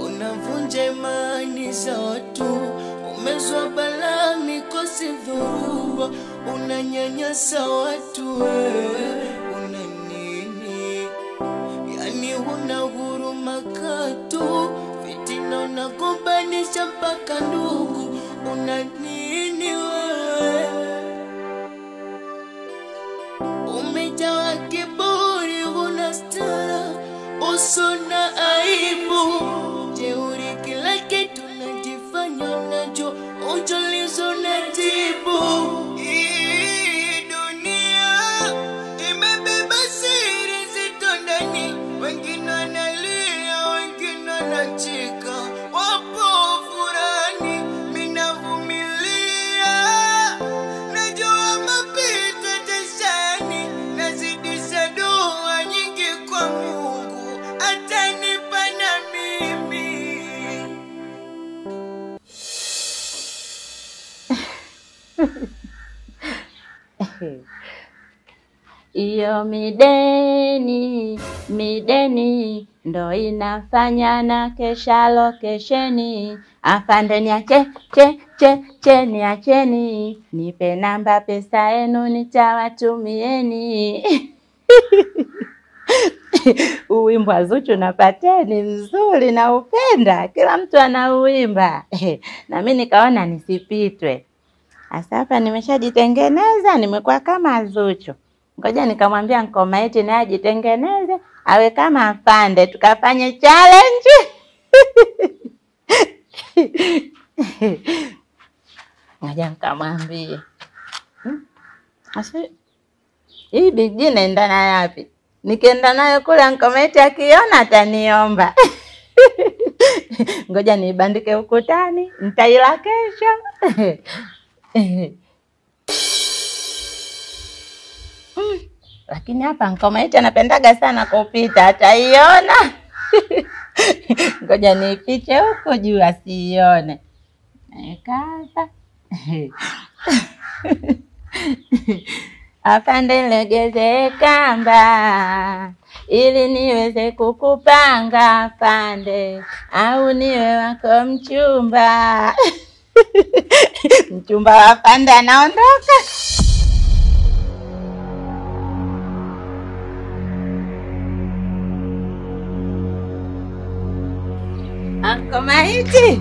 Unavunja imani za watu, umezwa balaa mikosi dhuruba, unanyanyasa watu una nini? Yani huna huruma katu, fitina unagombanisha mpaka ndugu, una nini wewe? Umejawa kiburi, huna stara, uso na aibu, jeuri kila kitu najifanya unacho, ujulizo na jibu. Hii dunia imebeba siri zito ndani, wengine wanalia, wengine wanacheka, wapo furani, mimi Iyo mideni ndo inafanya na kesha lokesheni. Afande niacheni, nipe namba pesa yenu nitawatumieni. Uwimbo wa Zuchu na Pateni mzuri na upenda, kila mtu anauimba. Na mimi nikaona nisipitwe. Sasa hapa nimeshajitengeneza, nimekuwa kama Zuchu. Ngoja nikamwambia Nkomaiti naye ajitengeneze awe kama Afande, tukafanye challenge. Ngoja nikamwambie. Asi hii bigi naenda nayo wapi? Nikienda nayo kule Nkomaiti akiona ataniomba. Ngoja nibandike ukutani, nitaila kesho. Lakini hapa Nkomaiti anapendaga sana kupita, ataiona. Ngoja nifiche huko juu asiione. Kaka. Afande legeze kamba ili niweze kukupanga afande, au niwe wako mchumba. Mchumba wa afande anaondoka. Nkomaiti.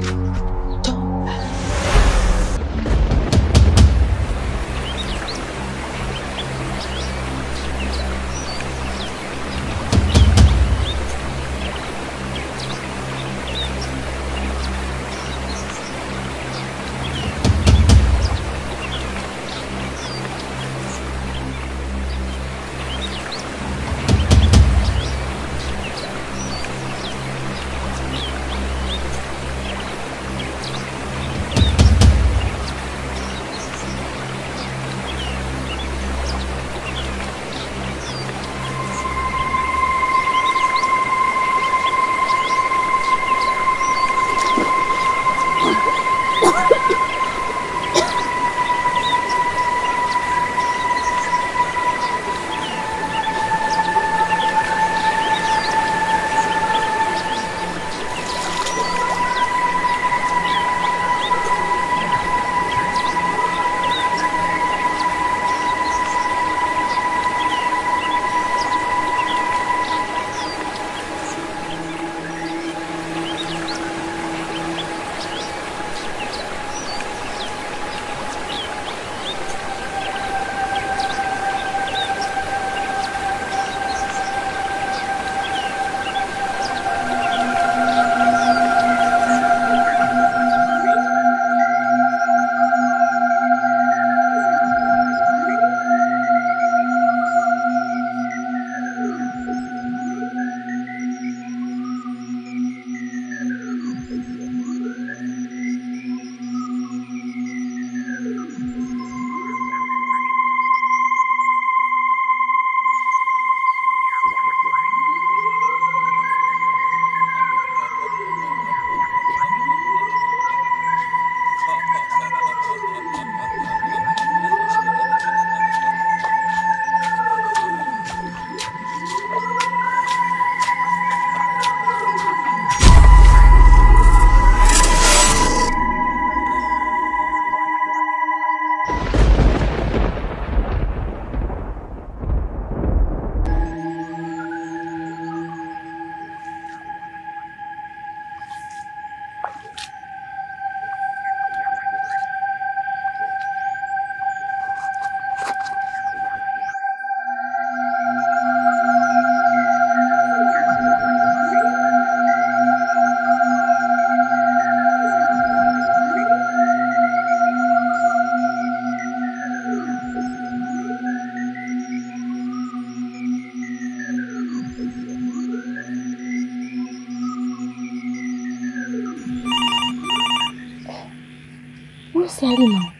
Si Halima.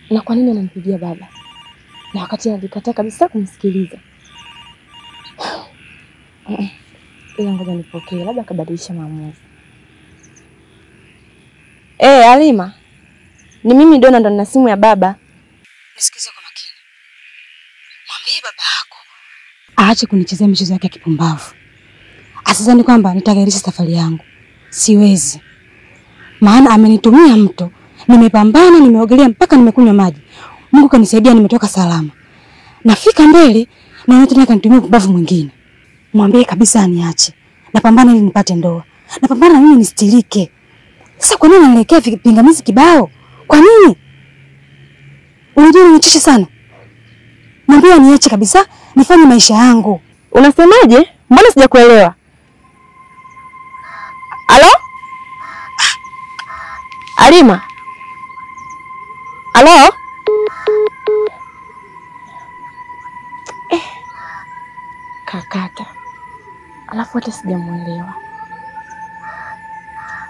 Na kwa nini anampigia baba? Na wakati alikataa kabisa kumsikiliza. Ila ngoja nipokee, labda kabadilisha maamuzi. Halima. Ni mimi Dona, ndo nina simu ya baba. Nisikize kwa makini. Mwambie baba yako aache kunichezea michezo yake ya kipumbavu. Asizani kwamba nitagairisha safari yangu. Siwezi. Maana amenitumia mto. Nimepambana, nimeogelea mpaka nimekunywa maji. Mungu kanisaidia, nimetoka salama. Nafika mbele na yote tena kanitumia kubavu mwingine. Mwambie kabisa aniache. Napambana ili nipate ndoa. Napambana na mimi nistirike. Sasa kwa nini anaelekea pingamizi kibao? Kwa nini? Unajua unichosha sana. Mwambie aniache kabisa, nifanye maisha yangu. Unasemaje? Mbona sijakuelewa? Halo? Alima? Halo? Kakata. Alafu hata sijamuelewa.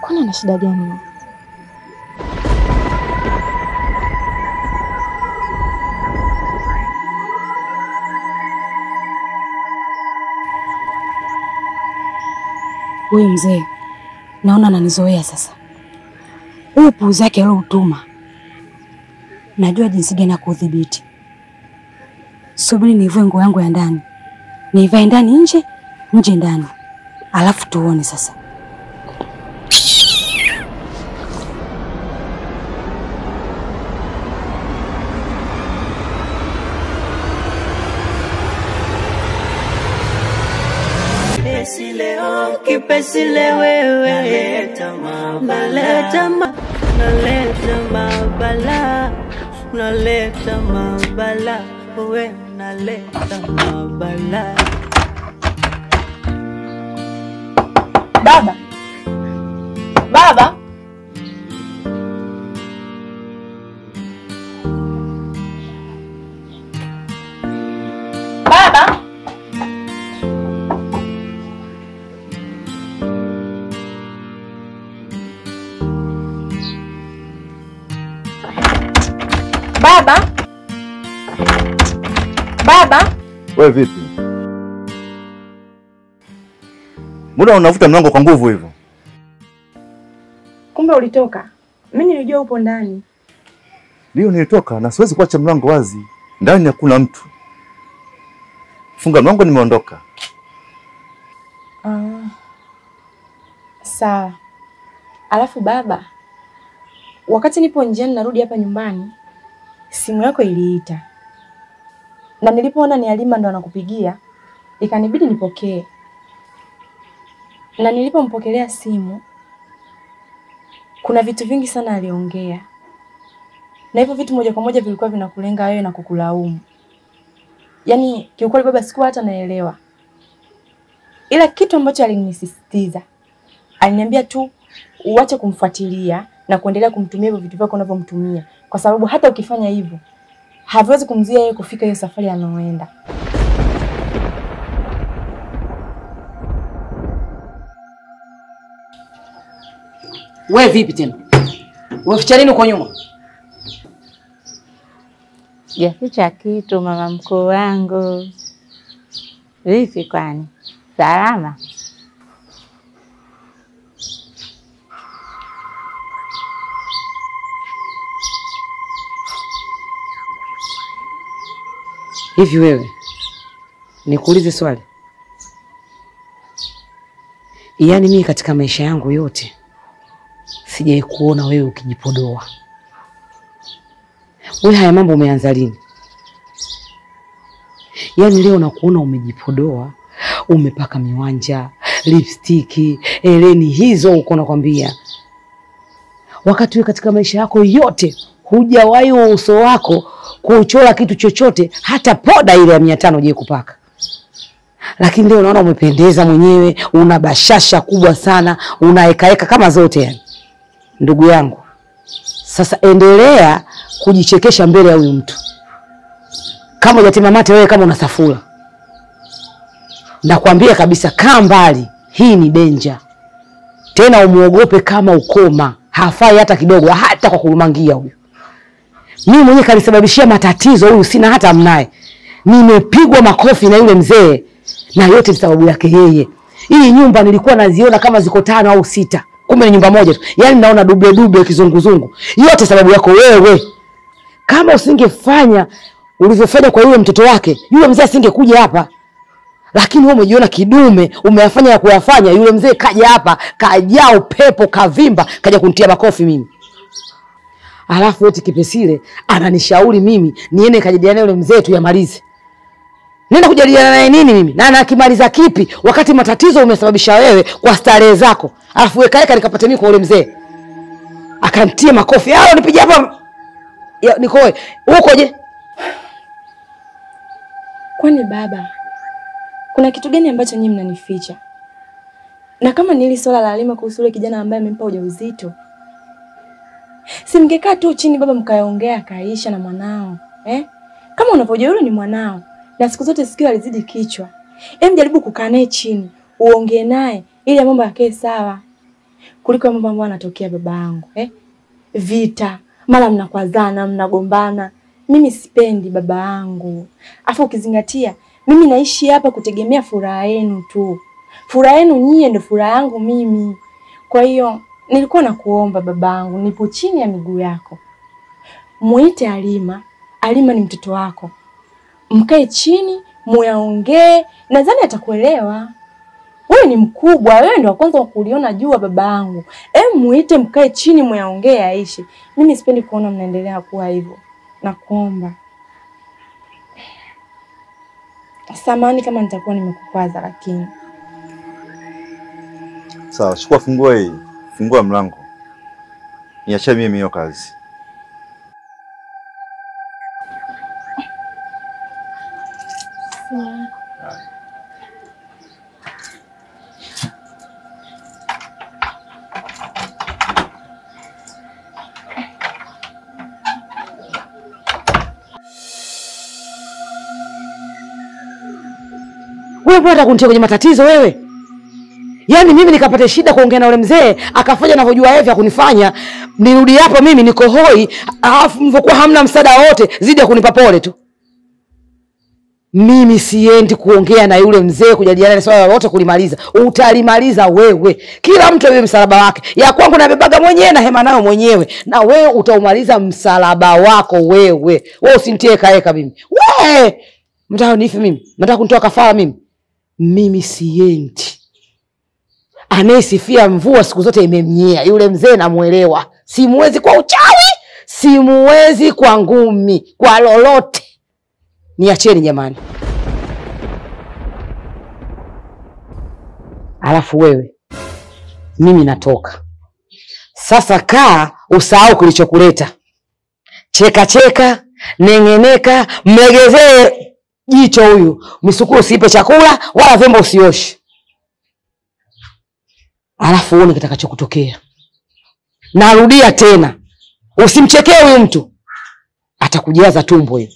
Kwani ana shida gani? Wewe mzee, naona ananizoea sasa. Huo puuzi wake aliotuma. Najua jinsi gani ya kudhibiti. Subiri nivue nguo yangu ya ndani. Nivae ndani nje, nje ndani. Alafu tuone sasa. Kipesi leo wewe naleta mabala, naleta mabala, wewe naleta mabala. Baba. Baba. Baba. Baba. Baba. Wewe vipi? Mbona unavuta mlango kwa nguvu hivyo? Kumbe ulitoka. Mimi nilijua upo ndani. Ndio nilitoka na siwezi kuacha mlango wazi. Ndani hakuna mtu. Funga mlango, nimeondoka. Sawa. Alafu baba, wakati nipo njiani narudi hapa nyumbani, simu yako iliita. Na nilipoona ni Alima ndo anakupigia, ikanibidi nipokee. Na nilipompokelea simu, kuna vitu vingi sana aliongea. Na hivyo vitu moja kwa moja vilikuwa vinakulenga wewe na kukulaumu. Yaani kiukweli baba sikuwa hata naelewa. Ila kitu ambacho alinisisitiza, aliniambia tu uache kumfuatilia na kuendelea kumtumia hivyo vitu vyako unavyomtumia, kwa sababu hata ukifanya hivyo haviwezi kumzuia yeye kufika hiyo safari anaoenda. Wewe vipi tena? Wewe ficha nini uko nyuma? Sijaficha kitu mama mkuu wangu. Vipi kwani? Salama? Hivi wewe, nikuulize swali. Yaani mimi katika maisha yangu yote sijai kuona wewe ukijipodoa. Wewe haya mambo umeanza lini? Yaani leo nakuona umejipodoa, umepaka miwanja, lipstick, eleni hizo uko nakwambia. Wakati wewe katika maisha yako yote hujawahi uso wako kuchora kitu chochote, hata poda ile ya 500 je kupaka. Lakini leo naona umependeza mwenyewe, una bashasha kubwa sana, unaekaeka kama zote yani. Ndugu yangu, sasa endelea kujichekesha mbele ya huyu mtu. Kama hujatema mate wewe kama unasafura. Nakwambia kabisa kaa mbali, hii ni danger. Tena umuogope kama ukoma, hafai hata kidogo, hata kwa kulumangia huyu. Mimi mwenyewe kanisababishia matatizo huyu, sina hata mnaye. Nimepigwa makofi na yule mzee, na yote ni sababu yake yeye. Hii nyumba nilikuwa naziona kama ziko 5 au 6. Kumbe ni nyumba moja tu. Yaani naona duble kizunguzungu. Yote sababu yako wewe. Kama usingefanya ulivyofanya kwa yule mtoto wake, yule mzee asingekuja hapa. Lakini wewe umejiona kidume, umeyafanya ya kuyafanya, yule mzee kaja hapa, kajaa upepo, kavimba, kaja kunitia makofi mimi. Alafu eti Kipesile ananishauri mimi niende kajadiliane yule mzee tu yamalize. Nenda kujadiliana naye nini mimi? Na anakimaliza kipi wakati matatizo umesababisha wewe kwa starehe zako? Alafu wewe kaeka nikapata mimi kwa yule mzee. Akantie makofi. Hao nipige hapa. Nikoe. Ukoje? Kwani baba, kuna kitu gani ambacho nyinyi mnanificha? Na kama nili swala la Halima kuhusu yule kijana ambaye amempa ujauzito, si mngekaa tu chini baba mkaongea kaisha na mwanao, Kama unapojua yule ni mwanao na siku zote sikio alizidi kichwa. Jaribu kukaa naye chini, uongee naye ili mambo yakae sawa. Kuliko mambo ambayo yanatokea babangu, Vita, mara mnakwazana, mnagombana. Mimi sipendi baba yangu. Afu ukizingatia, mimi naishi hapa kutegemea furaha yenu tu. Furaha yenu nyie ndio furaha yangu mimi. Kwa hiyo nilikuwa nakuomba babangu, nipo chini ya miguu yako. Muite Halima. Halima ni mtoto wako. Mkae chini, muyaongee, nadhani atakuelewa. Wewe ni mkubwa, wewe ndio kwanza kuliona jua babangu. Muite mkae chini muyaongee aishi. Mimi sipendi kuona mnaendelea kuwa hivyo. Nakuomba. Samahani kama nitakuwa nimekukwaza lakini. Sawa, chukua funguo hii. Fungua mlango. Niache mimi hiyo kazi. Wewe bora kunitia kwenye matatizo wewe. Yaani mimi nikapata shida kuongea na yule mzee, akafanya anavyojua yeye vya kunifanya, nirudi hapa mimi niko hoi, alafu mvokuwa hamna msaada wote, zidi ya kunipa pole tu. Mimi siendi kuongea na yule mzee kujadiliana na swala lolote kulimaliza. Utalimaliza wewe. Kila mtu awe msalaba wake. Ya kwangu nabebaga mwenyewe na hema nayo mwenyewe. Na wewe utaumaliza msalaba wako wewe. Wewe usinitie kaeka mimi. Wewe! Mtaka nife mimi? Mtaka kunitoa kafara mimi? Mimi siendi. Anayesifia mvua siku zote imemnyea. Yule mzee namuelewa. Simuwezi kwa uchawi, simuwezi kwa ngumi, kwa lolote. Niacheni jamani. Alafu wewe, mimi natoka. Sasa kaa usahau kilichokuleta. Cheka cheka, nengeneka, mlegezee jicho huyu. Misukuru usipe chakula wala vyombo usioshe. Alafu uone kitakachokutokea. Narudia tena. Usimchekee huyu mtu. Atakujaza tumbo hiyo.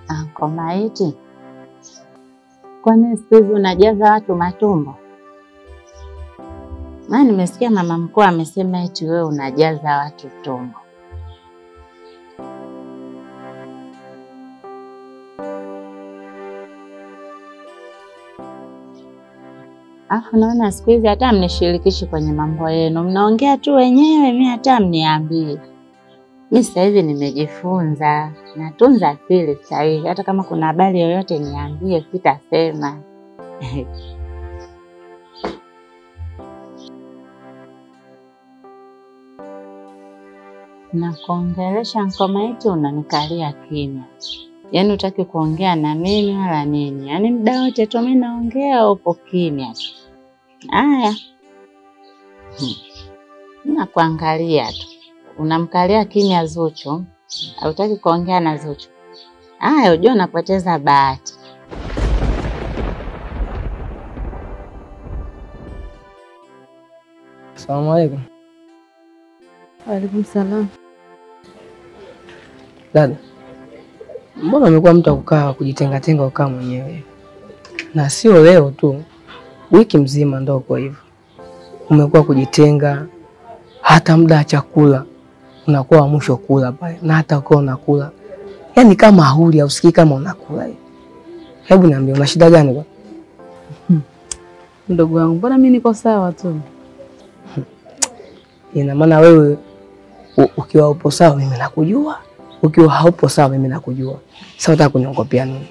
Anko Maiti, kwani siku hizi unajaza watu matumbo? Maana nimesikia mama mkuu amesema eti wewe unajaza watu tumbo. Afu naona siku hizi hata mnishirikishi kwenye mambo yenu. Mnaongea tu wenyewe, mimi hata mniambie. Mimi sasa hivi nimejifunza, natunza siri sasa hivi. Hata kama kuna habari yoyote niambie, sitasema. Na kuongelesha Anko Maiti unanikalia kimya. Yaani hutaki kuongea na mimi wala nini. Yaani muda wote tu mimi naongea upo kimya. Haya. Nakuangalia tu. Unamkalia kimya Zuchu, hautaki kuongea na Zuchu. Haya, unajua unapoteza bahati. Asalamu alaykum. Waalaikum salam. Dada, mbona umekuwa mtu kukaa kujitenga ukaa mwenyewe? Na sio leo tu, wiki mzima ndio kwa hivyo. Umekuwa kujitenga, hata muda wa chakula unakuwa mwisho kula pale, na hata ukiwa unakula yaani kama hauli, hausikii kama unakula. Hebu niambie, una shida gani kwa? Mdogo wangu, mbona mimi niko sawa tu? Ina maana wewe ukiwa upo sawa mimi nakujua, ukiwa haupo sawa mimi nakujua. Sasa unataka kuniongopea nini?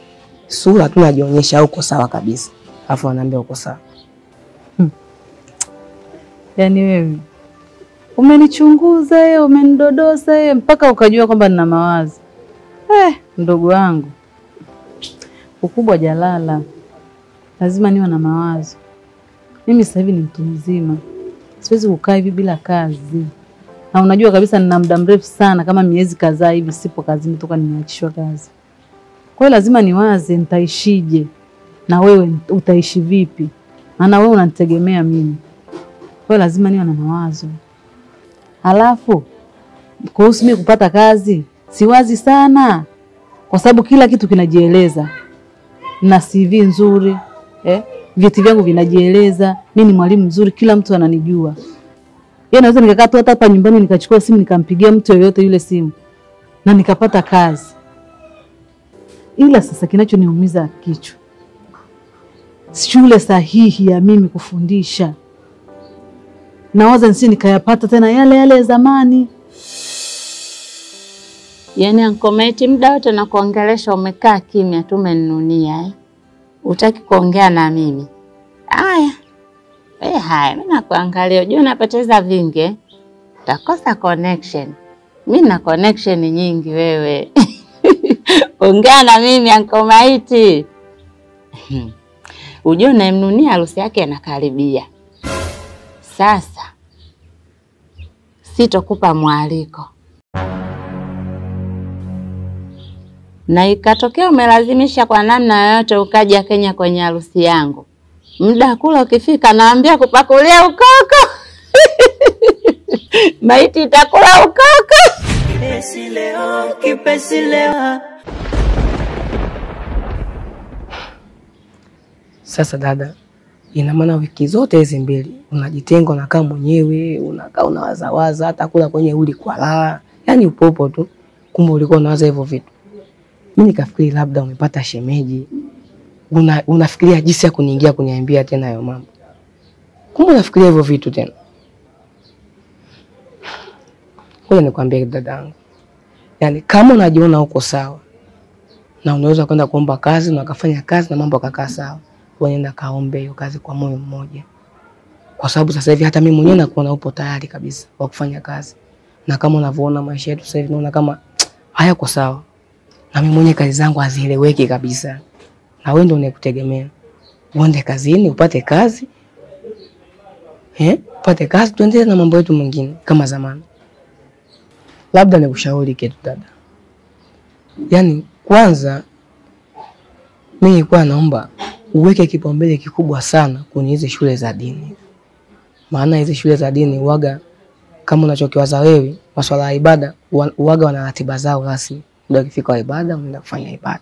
Sura tu najionyesha uko sawa kabisa, afu ananiambia uko sawa. Yaani wewe umenichunguza, umenidodosa mpaka ukajua kwamba nina mawazo. Mdogo wangu, ukubwa jalala, lazima niwe na mawazo. Mimi sasa hivi ni mtu mzima, siwezi kukaa hivi bila kazi. Na unajua kabisa nina muda mrefu sana, kama miezi kadhaa hivi sipo kazini toka nimeachishwa kazi. Kwa hiyo lazima niwaze nitaishije, na wewe utaishi vipi? Maana wewe unanitegemea mimi. Kwa hiyo lazima niwe na mawazo. Halafu kuhusu mimi kupata kazi, siwazi sana, kwa sababu kila kitu kinajieleza. Na CV nzuri, vyeti vyangu vinajieleza, mimi ni mwalimu mzuri, kila mtu ananijua. Yeye naweza nikakaa tu hapa nyumbani nikachukua simu nikampigia mtu yoyote yule simu na nikapata kazi. Ila sasa kinachoniumiza kichwa, shule sahihi ya mimi kufundisha. Nawaza nisi nikayapata tena yale ya zamani. Yaani Ankomaiti muda wote na kuongelesha umekaa kimya tu umeninunia. Utaki kuongea na mimi. Haya. Haya, mimi nakuangalia. Unajua napoteza vingi. Utakosa connection. Mimi na connection nyingi wewe. Ongea na mimi Ankomaiti. Unajua namnunia harusi yake inakaribia. Sasa sitokupa mwaliko. Na ikatokea umelazimisha kwa namna yoyote ukaja Kenya kwenye harusi yangu, muda kula ukifika naambia kupakulia ukoko. Maiti itakula ukoko. Kipesi leo. Sasa dada, ina maana wiki zote hizi mbili unajitenga, unakaa mwenyewe, unakaa unawazawaza, hata kula kwenye uli kwa la. Yaani upopo tu. Kumbe ulikuwa unawaza hivyo vitu. Mimi nikafikiri labda umepata shemeji. Unafikiria jinsi ya kuniingia kuniambia tena hayo mambo. Kumbe unafikiria hivyo vitu tena. Ngoja nikwambie dadangu. Yaani kama unajiona uko sawa na unaweza kwenda kuomba kazi na ukafanya kazi na mambo yakakaa sawa, unaenda kaombe hiyo kazi kwa moyo mmoja. Kwa sababu sasa hivi hata mimi mwenyewe nakuona upo tayari kabisa wa kufanya kazi. Na kama unavyoona maisha yetu sasa hivi naona kama hayako sawa. Na mimi mwenyewe kazi zangu hazieleweki kabisa. Na wewe ndio unayekutegemea. Uende kazini, upate kazi. Upate kazi, tuendelee na mambo yetu mengine kama zamani. Labda nikushauri kitu dada. Yaani kwanza mimi nilikuwa naomba uweke kipaumbele kikubwa sana kwenye hizo shule za dini. Maana hizo shule za dini waga kama unachokiwaza wewe, masuala ya ibada waga wana ratiba zao rasmi. Ndio ukifika ibada unaenda kufanya ibada.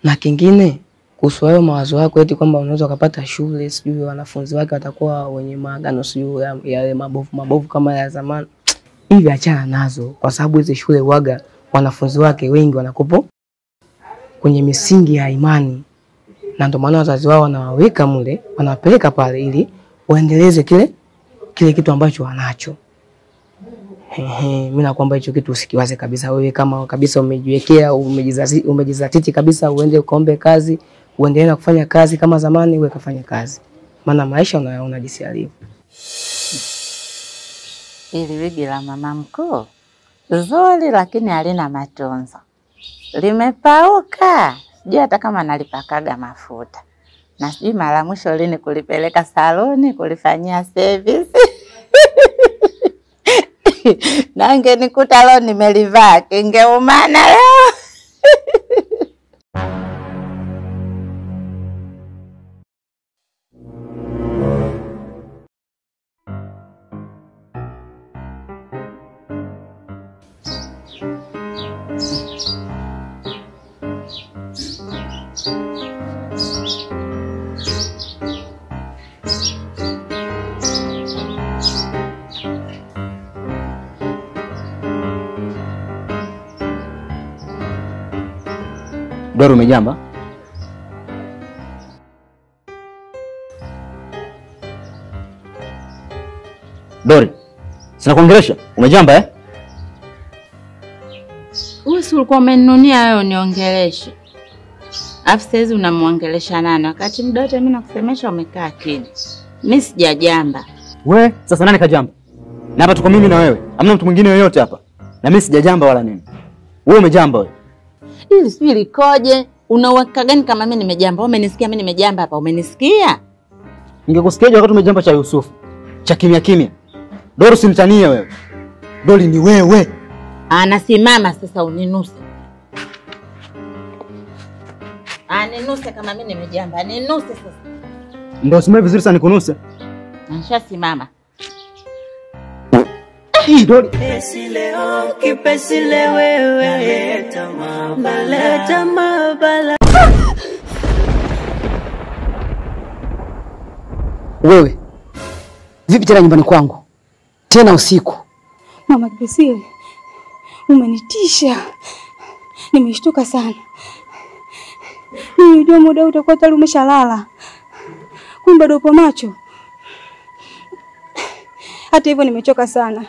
Na kingine kuhusu hayo mawazo yako eti kwamba unaweza kupata shule sijui wanafunzi wake watakuwa wenye maagano sijui yale mabovu kama ya zamani. Hivi achana nazo, kwa sababu hizo shule waga wanafunzi wake wengi wanakupo kwenye misingi ya imani. Na ndio maana wazazi wao wanawaweka mule, wanawapeleka pale ili waendeleze kile kitu ambacho wanacho. Mimi nakwambia hicho kitu usikiwaze kabisa. Wewe kama kabisa umejiwekea, umejizatiti kabisa uende ukaombe kazi, uendelee na kufanya kazi kama zamani, wewe kafanya kazi. Maana maisha unayaona jinsi yalivyo. Ili wigi la mama mkuu zuri lakini halina matunzo. Limepauka. Sijui hata kama nalipakaga mafuta. Na sijui mara mwisho lini kulipeleka saloni kulifanyia service. Nange nikuta leo nimelivaa kingeumana leo. Dori umejamba? Dori, sina kuongelesha. Umejamba eh? Wewe si ulikuwa umeninunia wewe uniongeleshe. Afu saizi unamwongelesha nani wakati muda wote mimi nakusemesha umekaa kimya. Mimi sijajamba. We, sasa nani kajamba? Na hapa tuko mimi na wewe. Hamna mtu mwingine yoyote hapa. Na mimi sijajamba wala nini. Wewe umejamba wewe. Hili si likoje? Unaweka gani kama mimi nimejamba? Umenisikia mimi nimejamba hapa? Umenisikia? Ningekusikiaje wakati umejamba cha Yusufu? Cha kimya kimya. Dori usinitanie wewe. Dori ni wewe. Anasimama sasa uninuse. Aninuse kama mimi nimejamba. Aninuse sasa. Ndio usimame vizuri sana nikunuse. Nishasimama. Hii Dori. Pesi leo, kipesi leo wewe. Naleta mabala. Wewe vipi tena nyumbani kwangu tena usiku? Mama Kipesile, umenitisha. Nimeshtuka sana. Nilijua muda utakuwa tayari umeshalala. Kumbe bado upo macho. Hata hivyo nimechoka sana.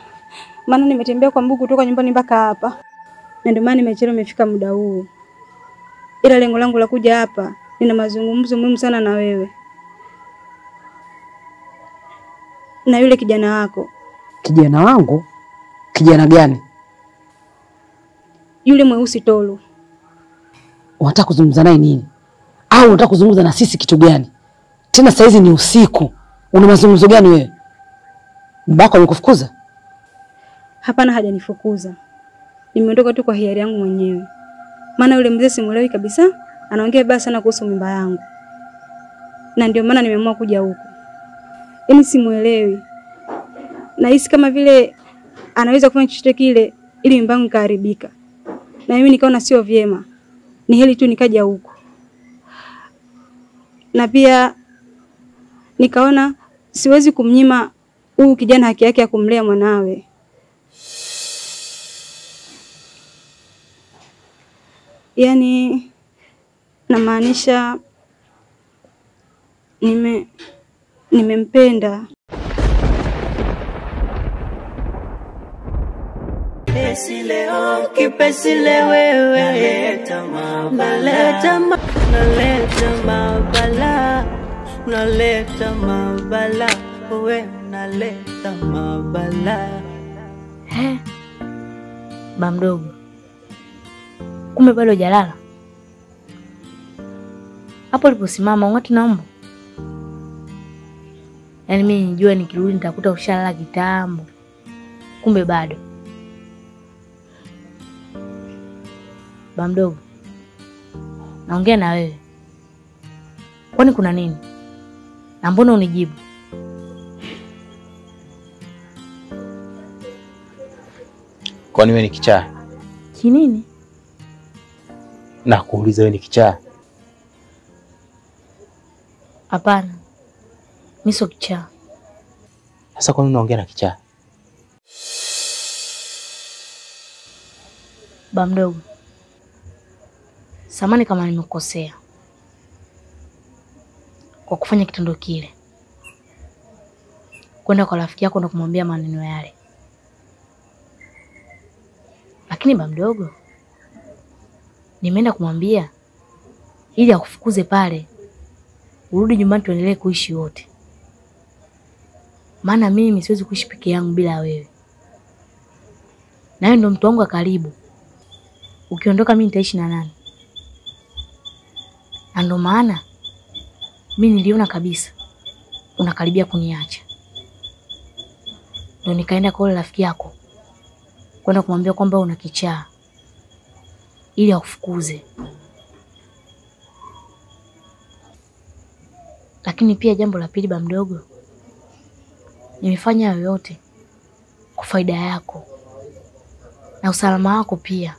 Maana nimetembea kwa mguu kutoka nyumbani mpaka hapa. Na ndio maana nimechelewa nimefika muda huu. Ila lengo langu la kuja hapa, nina mazungumzo muhimu sana na wewe. Na yule kijana wako. Kijana wangu? Kijana gani? Yule mweusi Tolu. Unataka kuzungumza naye nini? Au unataka kuzungumza na sisi kitu gani? Tena saa hizi ni usiku. Una mazungumzo gani wewe? Mbako amekufukuza? Hapana, hajanifukuza. Nimeondoka tu kwa hiari yangu mwenyewe. Maana yule mzee simuelewi kabisa, anaongea baya sana kuhusu mimba yangu. Na ndio maana nimeamua kuja huku. Yaani simuelewi. Nahisi kama vile anaweza kufanya chochote kile ili mimba yangu ikaharibika. Na mimi nikaona sio vyema. Ni heri tu nikaja huku. Na pia nikaona siwezi kumnyima huyu kijana haki yake ya kumlea mwanawe. Yaani namaanisha nimempenda. Pesi leo, kipesi leo wewe. Naleta mabala. Naleta mabala. Wewe naleta mabala. He? Ba mdogo. Kumbe bado hujalala. Hapo uliposimama ungati naomba. Yaani mimi nijua nikirudi nitakuta ushalala kitambo. Kumbe bado. Ba mdogo. Naongea na wewe. Kwani kuna nini? Na mbona unijibu? Kwani wewe ni kichaa? Kinini? Na kuuliza wewe ni kichaa? Hapana. Mimi sio kichaa. Sasa kwa nini unaongea na kichaa? Ba mdogo. Samahani kama nimekosea kwa kufanya kitendo kile. Kwenda kwa rafiki yako na kumwambia maneno yale. Lakini ba mdogo, nimeenda kumwambia ili akufukuze pale. Urudi nyumbani tuendelee kuishi wote. Maana mimi siwezi kuishi peke yangu bila wewe. Na wewe ndo mtu wangu wa karibu. Ukiondoka mimi nitaishi na nani? Na ndo maana mimi niliona kabisa unakaribia kuniacha. Ndio nikaenda kwa rafiki yako kwenda kumwambia kwamba una kichaa ili akufukuze. Lakini pia jambo la pili ba mdogo, nimefanya yoyote kwa faida yako na usalama wako pia.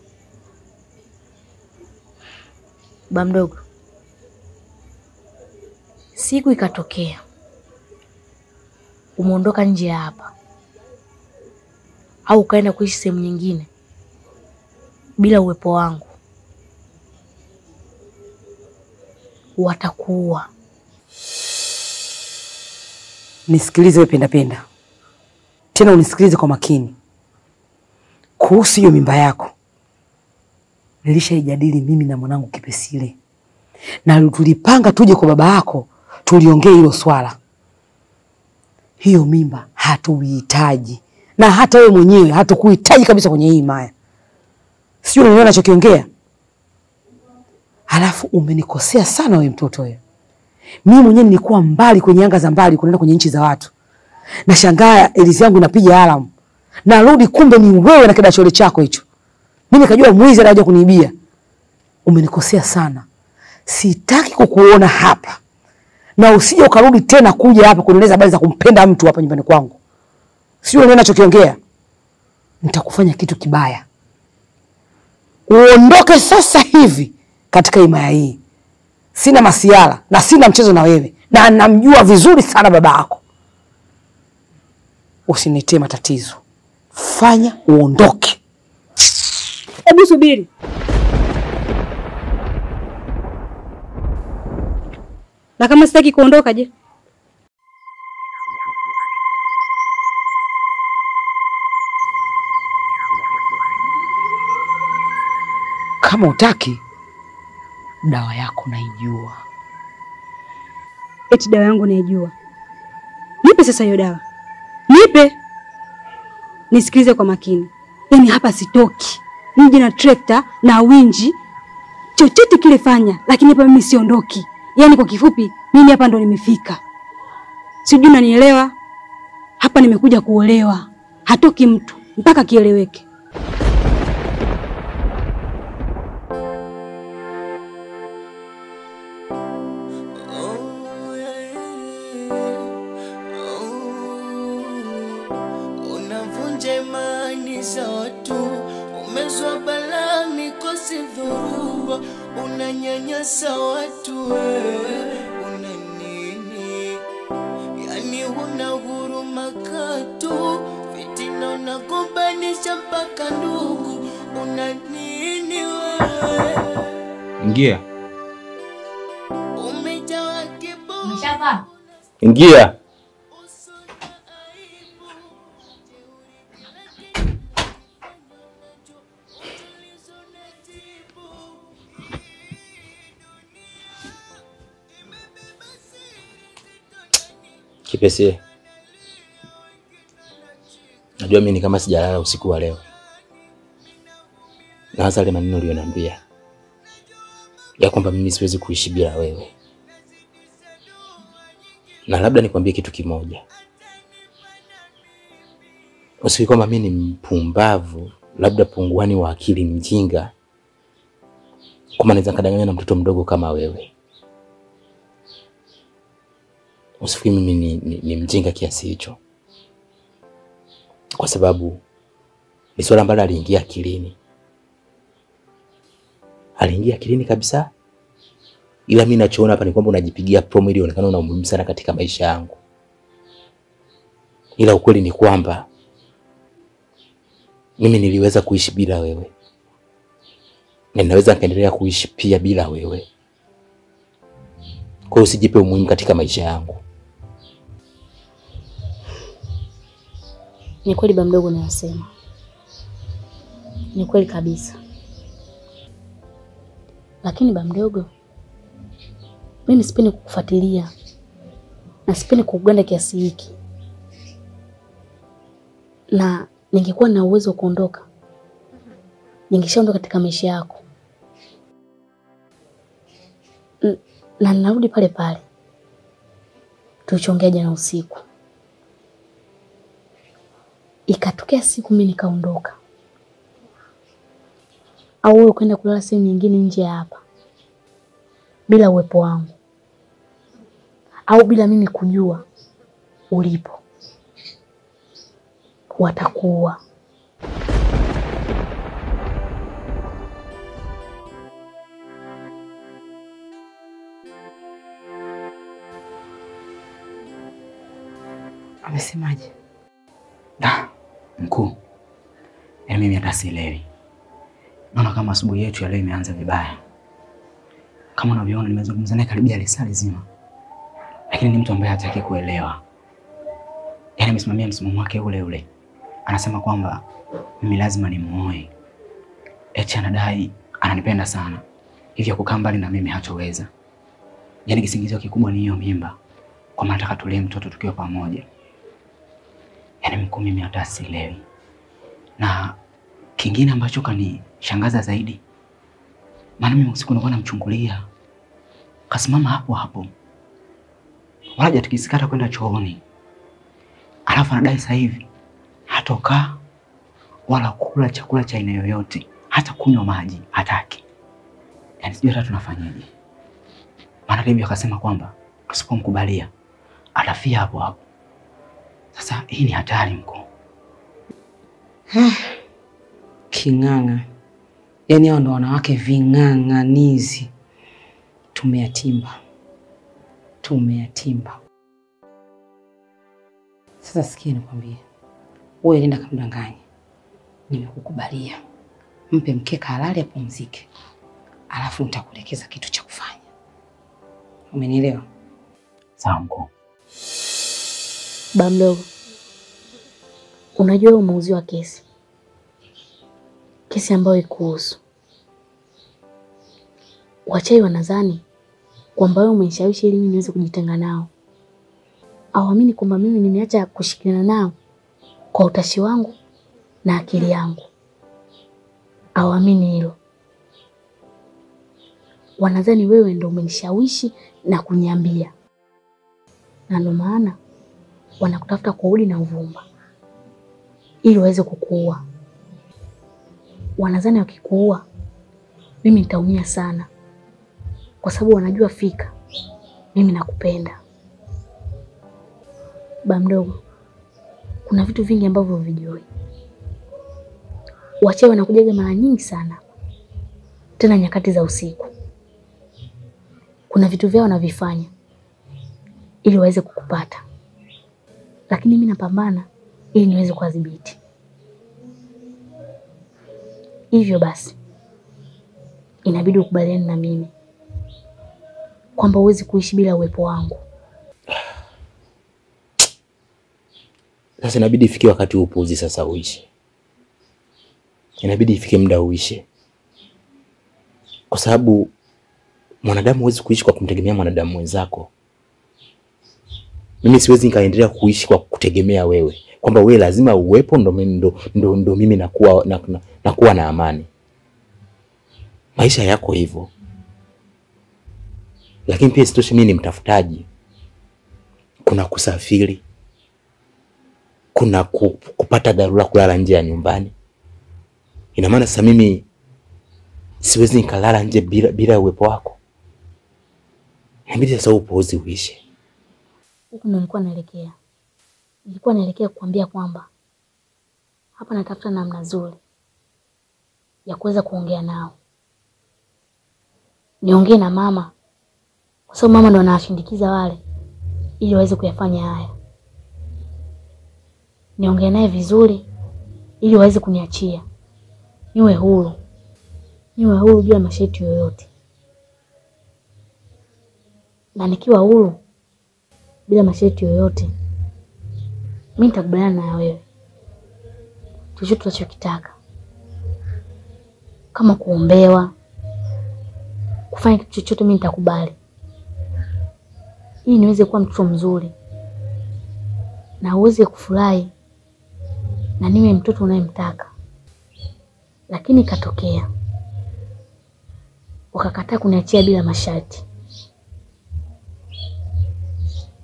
Ba mdogo, siku ikatokea umeondoka nje ya hapa au ukaenda kuishi sehemu nyingine bila uwepo wangu, watakuua. Nisikilize wewe penda. Tena unisikilize kwa makini. Kuhusu hiyo mimba yako, nilishaijadili mimi na mwanangu Kipesile. Na tulipanga tuje kwa baba yako, tuliongea hilo swala. Hiyo mimba hatuihitaji. Na hata wewe mwenyewe hatukuhitaji kabisa kwenye hii himaya. Sio unaelewa ninachokiongea? Halafu umenikosea sana wewe mtoto wewe. Mimi mwenyewe nilikuwa mbali kwenye anga za mbali kunaenda kwenye nchi za watu. Nashangaa elizi yangu inapiga alamu. Narudi kumbe ni wewe na kidachole chako hicho. Mimi nikajua mwizi anakuja kuniibia. Umenikosea sana. Sitaki kukuona hapa. Na usije ukarudi tena kuja hapa kunieleza habari za kumpenda mtu hapa nyumbani kwangu. Sio wewe unachokiongea. Nitakufanya kitu kibaya. Uondoke sasa hivi katika himaya hii. Sina masiala na sina mchezo na wewe. Na namjua vizuri sana baba yako. Usiniletee matatizo. Fanya uondoke. Hebu subiri. Na kama sitaki kuondoka je? Kama utaki, dawa yako naijua. Eti dawa yangu naijua. Nipe sasa hiyo dawa. Nipe. Nisikilize kwa makini. Yaani hapa sitoki. Nije na trekta na winji. Chochote kile fanya, lakini hapa mimi siondoki. Yaani kwa kifupi, mimi hapa ndo nimefika. Sijui unanielewa? Hapa nimekuja kuolewa. Hatoki mtu mpaka kieleweke. Unavunja imani za watu, umezua balaa, mikosi, dhuruba, unanyanyasa watu, una nini? Yani una huruma katu, fitina unagombanisha mpaka ndugu, una nini wewe? Ingia. Umejawa kiburi. Mshaka. Ingia. Kipesile, najua mimi ni kama sijalala usiku wa leo. Na hasa ile maneno uliyoniambia ya kwamba mimi siwezi kuishi bila wewe. Na labda nikwambie kitu kimoja. Usifikiri kwamba mimi ni mpumbavu, labda punguani wa akili, mjinga, kama naweza kadanganya na mtoto mdogo kama wewe. Usifikiri mimi ni mjinga kiasi hicho. Kwa sababu ni swala ambalo aliingia akilini. Aliingia akilini kabisa. Ila mimi nachoona hapa ni kwamba unajipigia promo ili uonekane una umuhimu sana katika maisha yangu. Ila ukweli ni kwamba mimi niliweza kuishi bila wewe. Na ninaweza kuendelea kuishi pia bila wewe. Kwa hiyo usijipe umuhimu katika maisha yangu. Ni kweli ba mdogo ninasema. Ni kweli kabisa. Lakini ba mdogo, mimi sipendi kukufuatilia. Na sipendi kuganda kiasi hiki. Na ningekuwa na uwezo wa kuondoka, ningeshaondoka katika maisha yako. Na narudi pale pale tulichoongea jana usiku. Ikatokea siku mimi nikaondoka, au wewe kwenda kulala sehemu nyingine nje ya hapa bila uwepo wangu, au bila mimi kujua ulipo, watakuua. Amesemaje? Mkuu, mimi hata sielewi. Naona kama asubuhi yetu ya leo imeanza vibaya. Kama unavyoona nimezungumza naye karibia lisaa zima. Lakini ni mtu ambaye hataki kuelewa. Yaani amesimamia msimamo wake ule ule. Anasema kwamba mimi lazima nimuoe. Eti anadai ananipenda sana. Hivyo kukaa mbali na mimi hatoweza. Yaani kisingizio kikubwa ni hiyo mimba. Kwa maana nataka tulee mtoto tukiwa pamoja. Yaani mkuu, mimi hata sielewi. Na kingine ambacho kanishangaza zaidi, maana mimi usiku nilikuwa namchungulia. Kasimama hapo hapo. Wala hajatikisikata kwenda chooni. Alafu anadai sasa hivi hatokaa wala kula chakula cha aina yoyote, hata kunywa maji hataki. Yaani sijui hata tunafanyaje. Maana bibi akasema kwamba tusipomkubalia atafia hapo hapo. Sasa hii ni hatari mkuu. King'ang'a. Yaani hao ndo wanawake ving'ang'anizi. Tumeyatimba. Sasa sikia nikwambie. Wewe nenda kamdanganye. Nimekukubalia. Mpe mkeka halali apumzike. Alafu nitakuelekeza kitu cha kufanya. Umenielewa? Sawa mkuu. Baba mdogo, unajua umeuziwa kesi. Kesi ambayo ikuhusu. Wachai wanadhani kwamba wewe umenishawishi ili mimi niweze kujitenga nao. Hawaamini kwamba mimi nimeacha kushirikiana nao kwa utashi wangu na akili yangu. Hawaamini hilo. Wanadhani wewe ndio umenishawishi na kuniambia. Na ndio maana wanakutafuta kwa udi na uvumba ili waweze kukuua. Wanadhani wakikuua mimi nitaumia sana, kwa sababu wanajua fika mimi nakupenda. Baba mdogo, kuna vitu vingi ambavyo huvijui. Wachawi wanakujaga mara nyingi sana, tena nyakati za usiku. Kuna vitu vyao wanavifanya ili waweze kukupata, lakini mimi napambana ili niweze kuwadhibiti. Hivyo basi inabidi ukubaliane na mimi kwamba huwezi kuishi bila uwepo wangu. Sasa inabidi ifike wakati upuuzi sasa uishi. Inabidi ifike muda uishe. Kwa sababu mwanadamu huwezi kuishi kwa kumtegemea mwanadamu mwenzako. Mimi siwezi nikaendelea kuishi kwa kutegemea wewe. Kwamba wewe lazima uwepo ndo mimi nakuwa na amani. Maisha yako hivyo. Lakini pia sitoshe mimi ni mtafutaji. Kuna kusafiri. Kuna kupata dharura kulala nje ya nyumbani. Ina maana sasa mimi siwezi nikalala nje bila uwepo wako. Inabidi sasa upuuzi uishe. Huko nilikuwa naelekea. Nilikuwa naelekea kukuambia kwamba hapa natafuta namna nzuri ya kuweza kuongea nao. Niongee na mama, kwa sababu mama ndo anawashindikiza wale ili waweze kuyafanya haya. Niongee naye vizuri ili waweze kuniachia. Niwe huru. Niwe huru bila masharti yoyote. Na nikiwa huru bila masharti yoyote, mimi nitakubaliana na wewe. Chochote tunachokitaka. Kama kuombewa, kufanya kitu chochote mimi nitakubali. Ili niweze kuwa mtoto mzuri. Na uweze kufurahi. Na niwe mtoto unayemtaka. Lakini katokea wakakataa kuniachia bila masharti,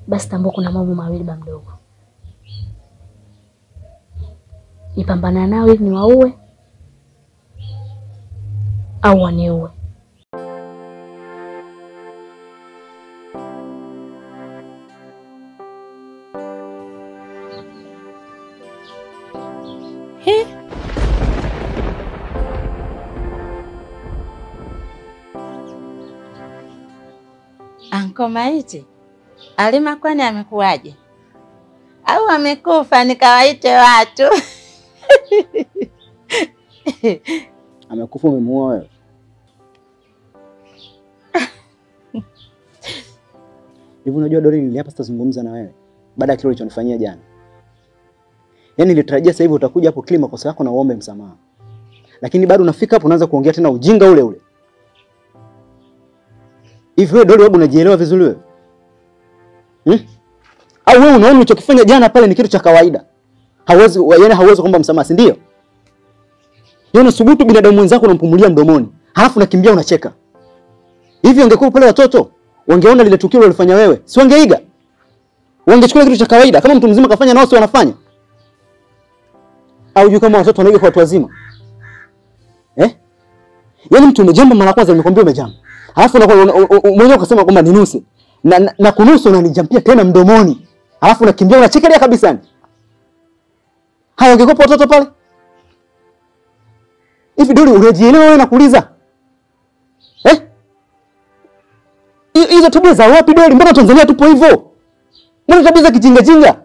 basi tambua kuna mambo mawili baba mdogo. Nipambana nao ili niwaue au waniue. Anko Maiti, Halima kwani amekuwaje? Au amekufa nikawaite watu? Amekufa umemuoa wewe? Hivi unajua Dori, niliapa sitazungumza na wewe baada ya kile ulichonifanyia jana. Yaani nilitarajia sasa hivi utakuja hapo kile makosa yako na uombe msamaha. Lakini bado unafika hapo unaanza kuongea tena ujinga ule ule. Hivi wewe Dori, wewe unajielewa vizuri wewe? Au wewe unaona ulichokifanya jana pale ni kitu cha kawaida? Hauwezi kuomba msamaha, si ndio? Yeye unasubutu binadamu wenzako unampumulia mdomoni, halafu unakimbia unacheka. Hivi ungekuwa pale watoto, wangeona lile tukio ulilofanya wewe, si wangeiga? Wangechukua kitu cha kawaida kama mtu mzima kafanya nao si wanafanya? Au kama watoto wanaiga kwa watu wazima? Yaani mtu umejamba mara kwanza nimekwambia umejamba. Halafu mwenyewe ukasema kwamba ninuse. Na kunusa unanijampia tena mdomoni. Halafu unakimbia unachekelea kabisa. Haya ungekuwa watoto pale? Hivi Dori unajielewa wewe nakuuliza? Hizo tabia za wapi Dori? Mbona Tanzania tupo hivyo? Mbona tabia za kijinga jinga?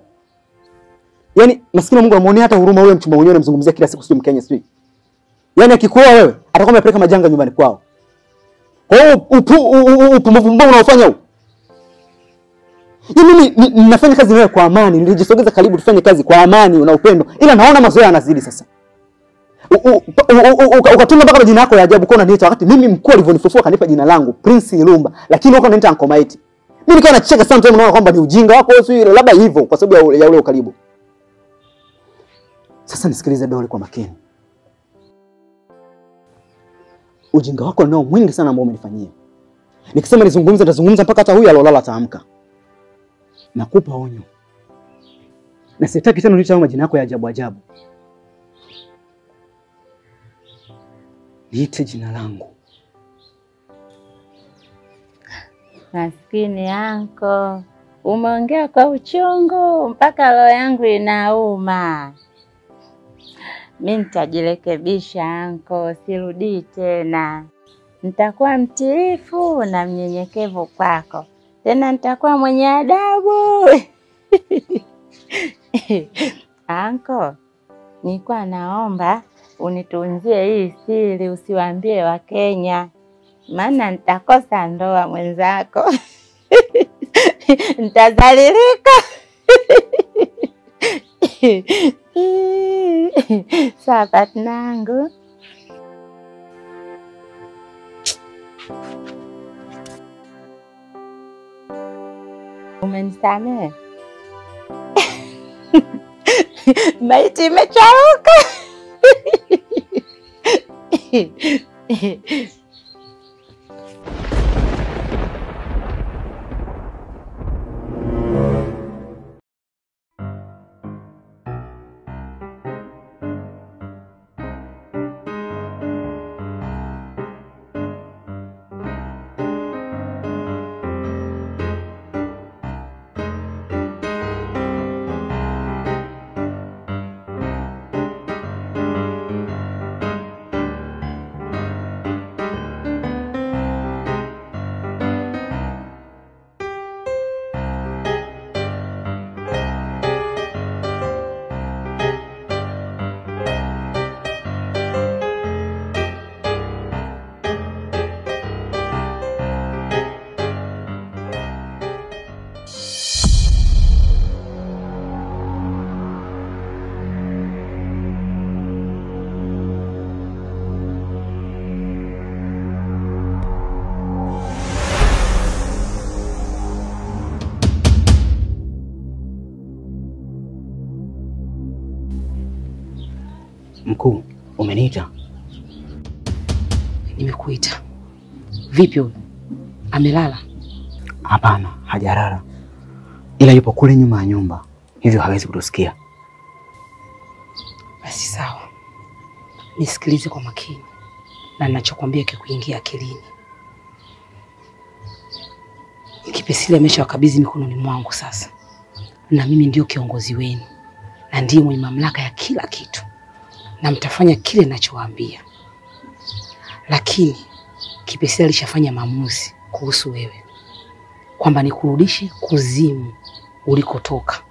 Yaani maskini Mungu anamuonea hata huruma wewe mchumba mwenyewe unamzungumzia kila siku sio Mkenya sio. Yaani akikuoa wewe atakuwa amepeleka majanga nyumbani kwao. Kwa hiyo upumbavu mbao unaofanya huu. Mimi ninafanya kazi nawe kwa amani, nilijisogeza karibu tufanye kazi kwa amani na upendo. Ila naona mazoea yanazidi sasa. Ukatunga mpaka jina lako ya ajabu kwa unaniita wakati mimi mkuu alivyonifufua kanipa jina langu Prince Ilumba, lakini wako unaniita Uncle Mighty. Mimi nikawa nacheka sana tu naona kwamba ni ujinga wako sio ile labda hivyo kwa sababu ya ule ukaribu. Sasa nisikilize Dori kwa makini. Ujinga wako nao mwingi sana ambao umenifanyia. Nikisema nizungumze nitazungumza mpaka hata huyu alolala ataamka. Nakupa onyo. Na sitaki tena uniite majina yako ya ajabu ajabu. Niite jina langu. Maskini anko, umeongea kwa uchungu mpaka roho yangu inauma. Mimi nitajirekebisha anko, sirudii tena. Nitakuwa mtiifu na mnyenyekevu kwako. Tena nitakuwa mwenye adabu. Anko, nilikuwa naomba unitunzie hii siri, usiwaambie Wakenya. Maana nitakosa ndoa mwenzako. Nitadhalilika. Sawa patnangu. Umenisamehe? Maiti imechauka. Mkuu, umeniita? Nimekuita. Vipi huyu? Amelala? Hapana, hajalala. Ila yupo kule nyuma ya nyumba. Hivyo hawezi kutusikia. Basi sawa. Nisikilize kwa makini. Na ninachokwambia kikuingia akilini. Kipesile ameshawakabidhi mikononi mwangu sasa. Na mimi ndio kiongozi wenu. Na ndiye mwenye mamlaka ya kila kitu. Na mtafanya kile ninachowaambia. Lakini Kipesile alishafanya maamuzi kuhusu wewe. Kwamba nikurudishe kuzimu ulikotoka.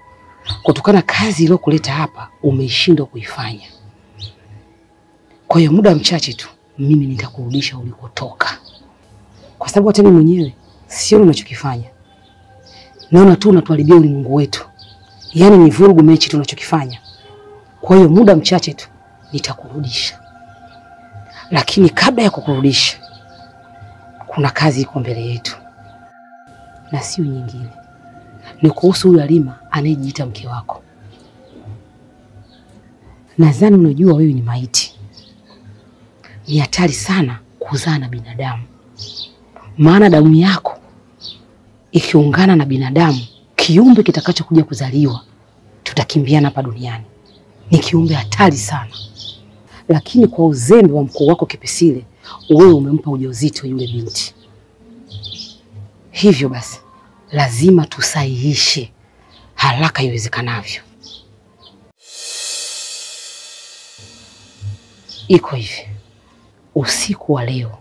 Kutokana kazi iliyokuleta hapa umeishindwa kuifanya. Kwa hiyo muda mchache tu mimi nitakurudisha ulikotoka. Kwa sababu hata mimi mwenyewe Sio unachokifanya. Naona tu unatuharibia ulimwengu wetu. Yaani ni vurugu mechi tunachokifanya. Kwa hiyo muda mchache tu nitakurudisha. Lakini kabla ya kukurudisha, kuna kazi iko mbele yetu. Na sio nyingine. Ni kuhusu huyu Halima anayejiita mke wako. Nadhani unajua wewe ni maiti. Ni hatari sana kuzaa na binadamu. Maana damu yako ikiungana na binadamu, kiumbe kitakachokuja kuzaliwa tutakimbiana hapa duniani. Ni kiumbe hatari sana. Lakini kwa uzembe wa mkuu wako Kipesile, wewe umempa ujauzito yule binti. Hivyo basi, lazima tusahihishe haraka iwezekanavyo. Iko hivi. Usiku wa leo,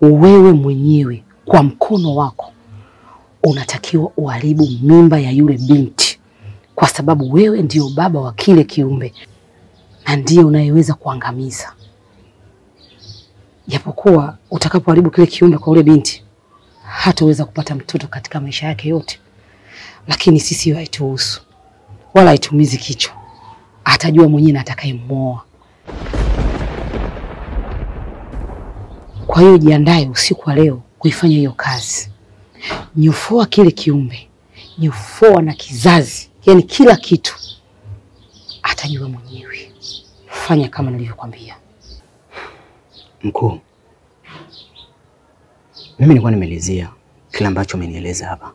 wewe mwenyewe kwa mkono wako unatakiwa uharibu mimba ya yule binti, kwa sababu wewe ndio baba wa kile kiumbe na ndiye unayeweza kuangamiza. Japokuwa utakapoharibu kile kiumbe kwa yule binti, hataweza kupata mtoto katika maisha yake yote. Lakini sisi haituhusu wala haitumizi kichwa. Atajua mwenyewe na atakayemuoa. Kwa hiyo jiandae usiku wa leo kuifanya hiyo kazi. Nyofoa kile kiumbe, nyofoa na kizazi, yani kila kitu. Atajua mwenyewe. Fanya kama nilivyokuambia. Mkuu, mimi nilikuwa nimelizia kila ambacho umenieleza hapa.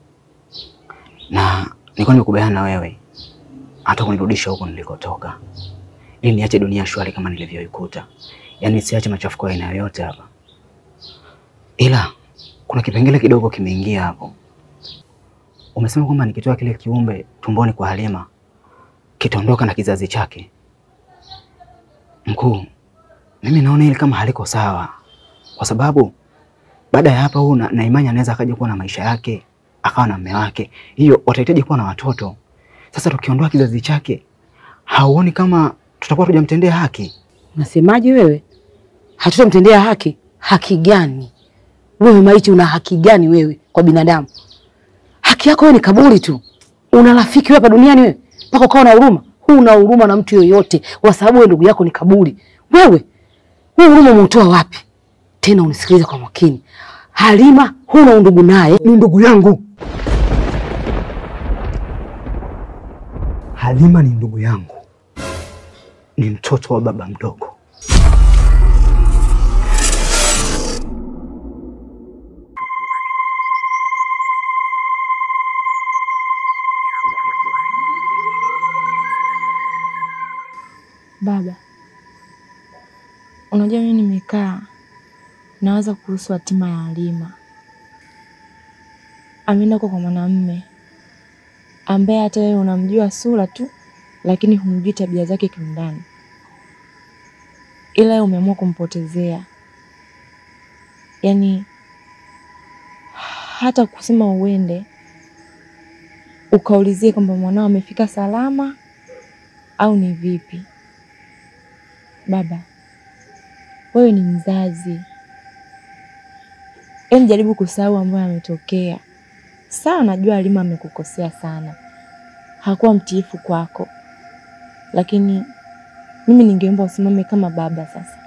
Na nilikuwa nimekubaliana na wewe hata kunirudisha huko nilikotoka. Ili niache dunia shwari kama nilivyoikuta. Yaani siache machafuko ya aina yoyote hapa. Ila kuna kipengele kidogo kimeingia hapo. Umesema kwamba nikitoa kile kiumbe tumboni kwa Halima kitaondoka na kizazi chake. Mkuu, mimi naona ile kama haliko sawa. Kwa sababu baada ya hapa huu na Imani anaweza akaja kuwa na maisha yake, akawa na mume wake. Hiyo watahitaji kuwa na watoto. Sasa tukiondoa kizazi chake, hauoni kama tutakuwa tujamtendea haki? Unasemaje wewe? Hatutamtendea haki? Haki gani? Wewe maiti una haki gani wewe kwa binadamu? Haki yako wewe ni kaburi tu. Una rafiki hapa duniani wewe? Mpaka ukawa na huruma? Huna huruma na mtu yoyote kwa sababu wewe ndugu yako ni kaburi. Wewe huruma umetoa wapi? Tena unisikilize kwa makini. Halima huna undugu naye, ni ndugu yangu. Halima ni ndugu yangu. Ni mtoto wa baba mdogo. Baba, unajua mimi nimekaa nawaza kuhusu hatima ya Halima. Ameenda kwa mwanamume ambaye hata wewe unamjua sura tu, lakini humjui tabia zake kindani. Ila umeamua kumpotezea. Yaani hata kusema uende ukaulizie kwamba mwanao amefika salama au ni vipi. Baba, wewe ni mzazi. Jaribu kusahau ambayo yametokea. Sawa, najua Halima amekukosea sana. Hakuwa mtiifu kwako. Lakini mimi ningeomba usimame kama baba sasa.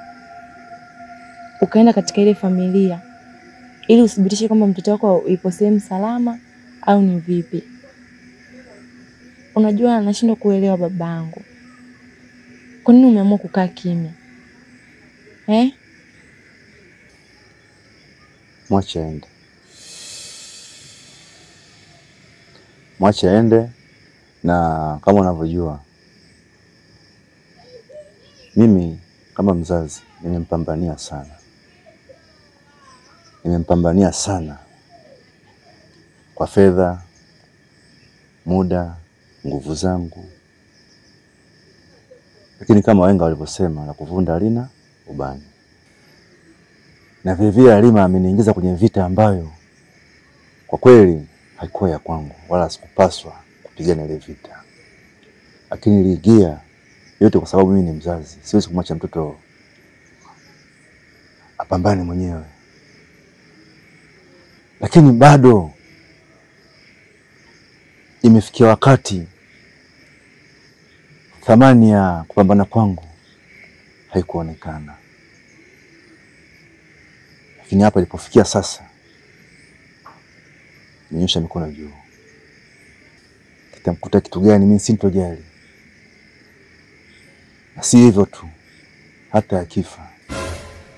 Ukaenda katika ile familia ili uthibitishe kwamba mtoto wako yupo sehemu salama au ni vipi. Unajua nashindwa kuelewa babangu. Kwa nini umeamua kukaa kimya? Mwache aende. Mwache aende, na kama unavyojua mimi kama mzazi nimempambania sana. Nimempambania sana kwa fedha, muda, nguvu zangu. Lakini kama wahenga walivyosema, la kuvunda halina ubani. Na vile Halima ameniingiza kwenye vita ambayo kwa kweli haikuwa ya kwangu, wala sikupaswa kupigana ile vita. Lakini niliingia yote kwa sababu mimi ni mzazi. Siwezi kumwacha mtoto apambane mwenyewe. lakini bado imefikia wakati thamani ya kupambana kwangu haikuonekana. Lakini hapa ilipofikia sasa, ninyosha mikono juu. Kitamkuta kitu gani mimi sintojali. Na si hivyo tu, hata akifa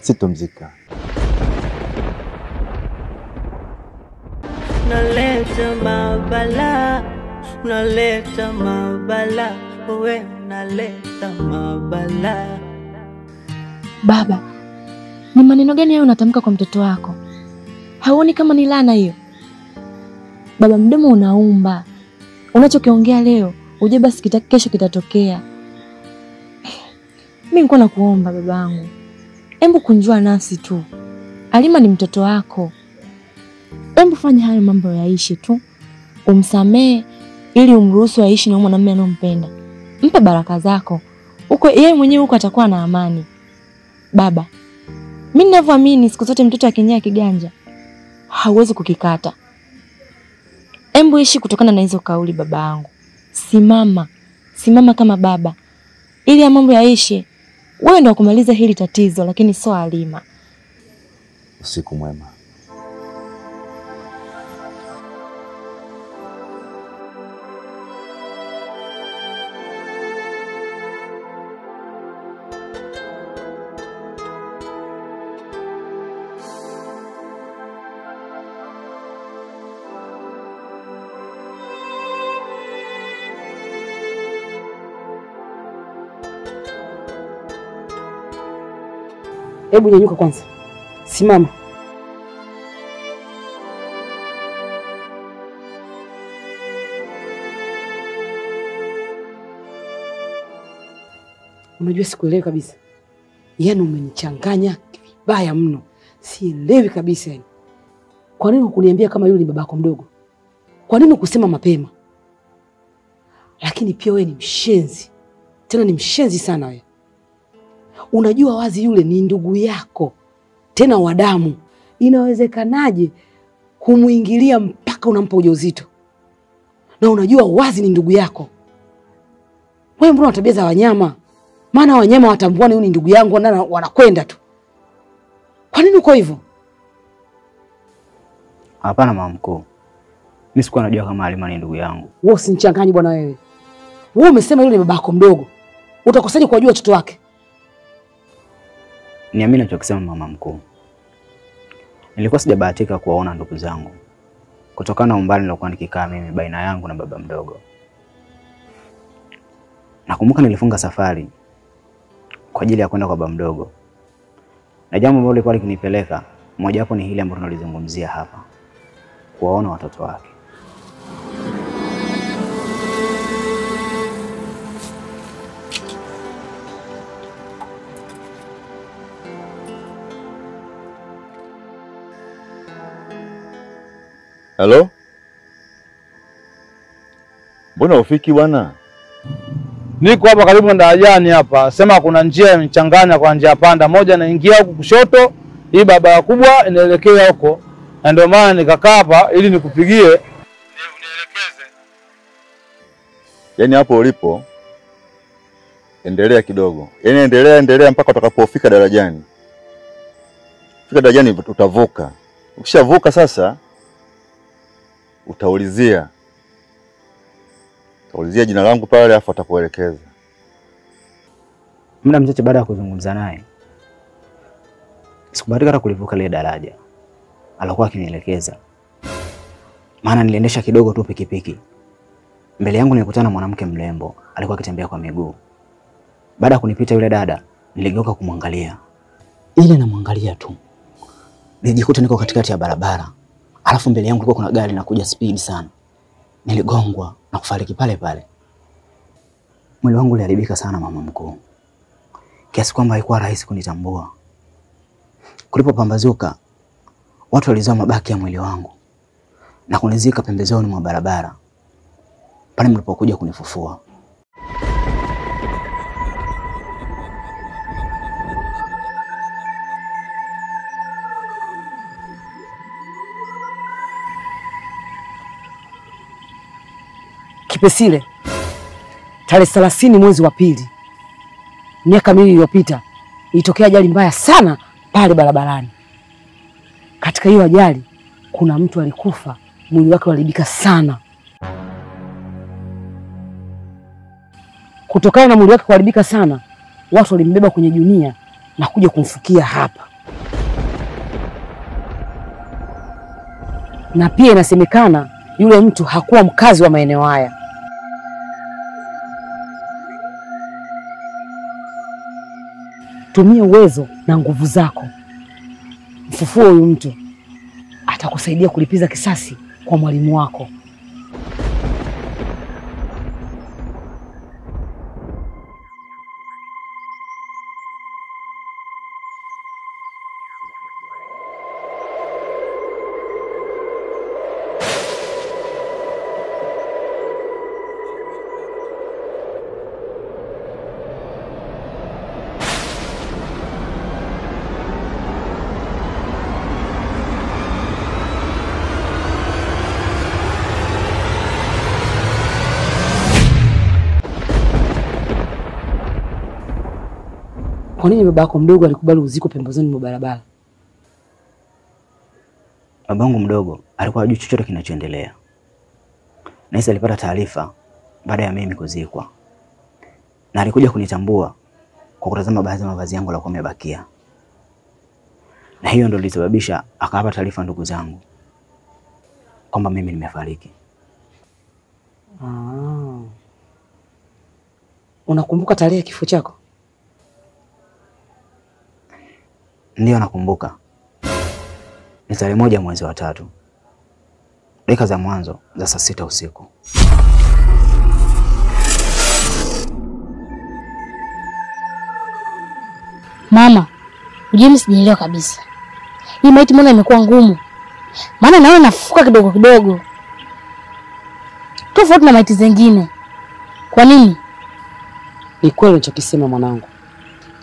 sitomzika. Unaleta mabala, unaleta mabala, wewe unaleta mabala. Baba, ni maneno gani hayo unatamka kwa mtoto wako? Hauoni kama ni laana hiyo? Baba, mdomo unaumba. Unachokiongea leo, uje basi kesho kitatokea. Mimi niko nakuomba babangu. Hebu kunjua nafsi tu. Halima ni mtoto wako. Hebu fanya hayo mambo yaishi tu. Umsamee ili umruhusu aishi na mwanamume anayompenda. Mpe baraka zako. Uko yeye mwenyewe huko atakuwa na amani. Baba, mimi ninavyoamini siku zote mtoto akinyea kiganja hauwezi kukikata. Hebu ishi kutokana na hizo kauli babangu. Simama kama baba. Ili ya mambo yaishe. Wewe ndio kumaliza hili tatizo lakini sio Halima. Usiku mwema. Hebu nyanyuka kwanza. Simama. Unajua sikuelewi kabisa. Yaani umenichanganya vibaya mno. Sielewi kabisa yani. Kwa nini hukuniambia kama yule ni babako mdogo? Kwa nini kusema mapema? Lakini pia wewe ni mshenzi. Tena ni mshenzi sana wewe. Unajua wazi yule ni ndugu yako. Tena wa damu. Inawezekanaje kumuingilia mpaka unampa ujauzito? Na unajua wazi ni ndugu yako. Wewe mbona tabia za wanyama? Maana wanyama watambuani huyu ni ndugu yangu na wanakwenda tu. Kwa nini uko hivyo? Hapana mama mkuu. Mimi sikuwa najua kama Halima ni ndugu yangu. Wewe usinichanganye bwana wewe. Wewe umesema yule ni babako mdogo. Utakosaje kujua watoto wake? Niamini ninachokisema mama mkuu. Nilikuwa sijabahatika kuwaona ndugu zangu kutokana na umbali nilokuwa nikikaa mimi baina yangu na baba mdogo. Nakumbuka nilifunga safari kwa ajili ya kwenda kwa baba mdogo. Na jambo ambalo lilikuwa likinipeleka moja wapo ni hili ambalo tunalizungumzia hapa. Kuwaona watoto wake. Halo? Mbona ufiki bwana? Niko hapa karibu na darajani hapa. Sema kuna njia imechanganya kwa njia panda. Moja naingia huku kushoto, hii barabara kubwa inaelekea huko. Na ndio maana nikakaa hapa ili nikupigie unielekeze. Yaani hapo ulipo endelea kidogo. Yaani endelea mpaka utakapofika darajani. Fika darajani utavuka. Ukishavuka sasa utaulizia jina langu pale afu atakuelekeza. Muda mchache baada ya kuzungumza naye, sikubahatika hata kulivuka ile daraja. Alikuwa akinielekeza. Maana niliendesha kidogo tu pikipiki. Mbele yangu nilikutana na mwanamke mrembo, alikuwa akitembea kwa miguu. Baada ya kunipita yule dada, niligeuka kumwangalia. Ile namwangalia tu, nilijikuta niko katikati ya barabara. Alafu mbele yangu kulikuwa kuna gari linakuja speed sana. Niligongwa na kufariki pale pale. Mwili wangu uliharibika sana mama mkuu. Kiasi kwamba haikuwa rahisi kunitambua. Kulipopambazuka, watu walizoa mabaki ya mwili wangu na kunizika pembezoni mwa barabara. Pale mlipokuja kunifufua. Kipesile, tarehe 30 mwezi wa pili, miaka miwili iliyopita, ilitokea ajali mbaya sana pale barabarani. Katika hiyo ajali kuna mtu alikufa, mwili wake uliharibika sana. Kutokana na mwili wake kuharibika sana, watu walimbeba kwenye junia na kuja kumfukia hapa. Na pia inasemekana yule mtu hakuwa mkazi wa maeneo haya. Tumia uwezo na nguvu zako, mfufue huyu mtu, atakusaidia kulipiza kisasi kwa mwalimu wako. Kwa nini baba yako mdogo alikubali uziko pembezoni mwa barabara? Babangu mdogo alikuwa hajui chochote kinachoendelea. Naisi alipata taarifa baada ya mimi kuzikwa. Na alikuja kunitambua kwa kutazama baadhi ya mavazi yangu yalikuwa yamebakia. Na hiyo ndio ilisababisha akawapa taarifa ndugu zangu kwamba mimi nimefariki. Unakumbuka tarehe ya kifo chako? Ndio nakumbuka. Ni tarehe 1 mwezi wa 3. Dakika za mwanzo za saa 6 usiku. Mama, ujimi sijaelewa kabisa. Hii maiti mbona imekuwa ngumu? Maana naona nafuka kidogo kidogo. Tofauti na maiti zingine. Kwa nini? Ni kweli unachokisema mwanangu.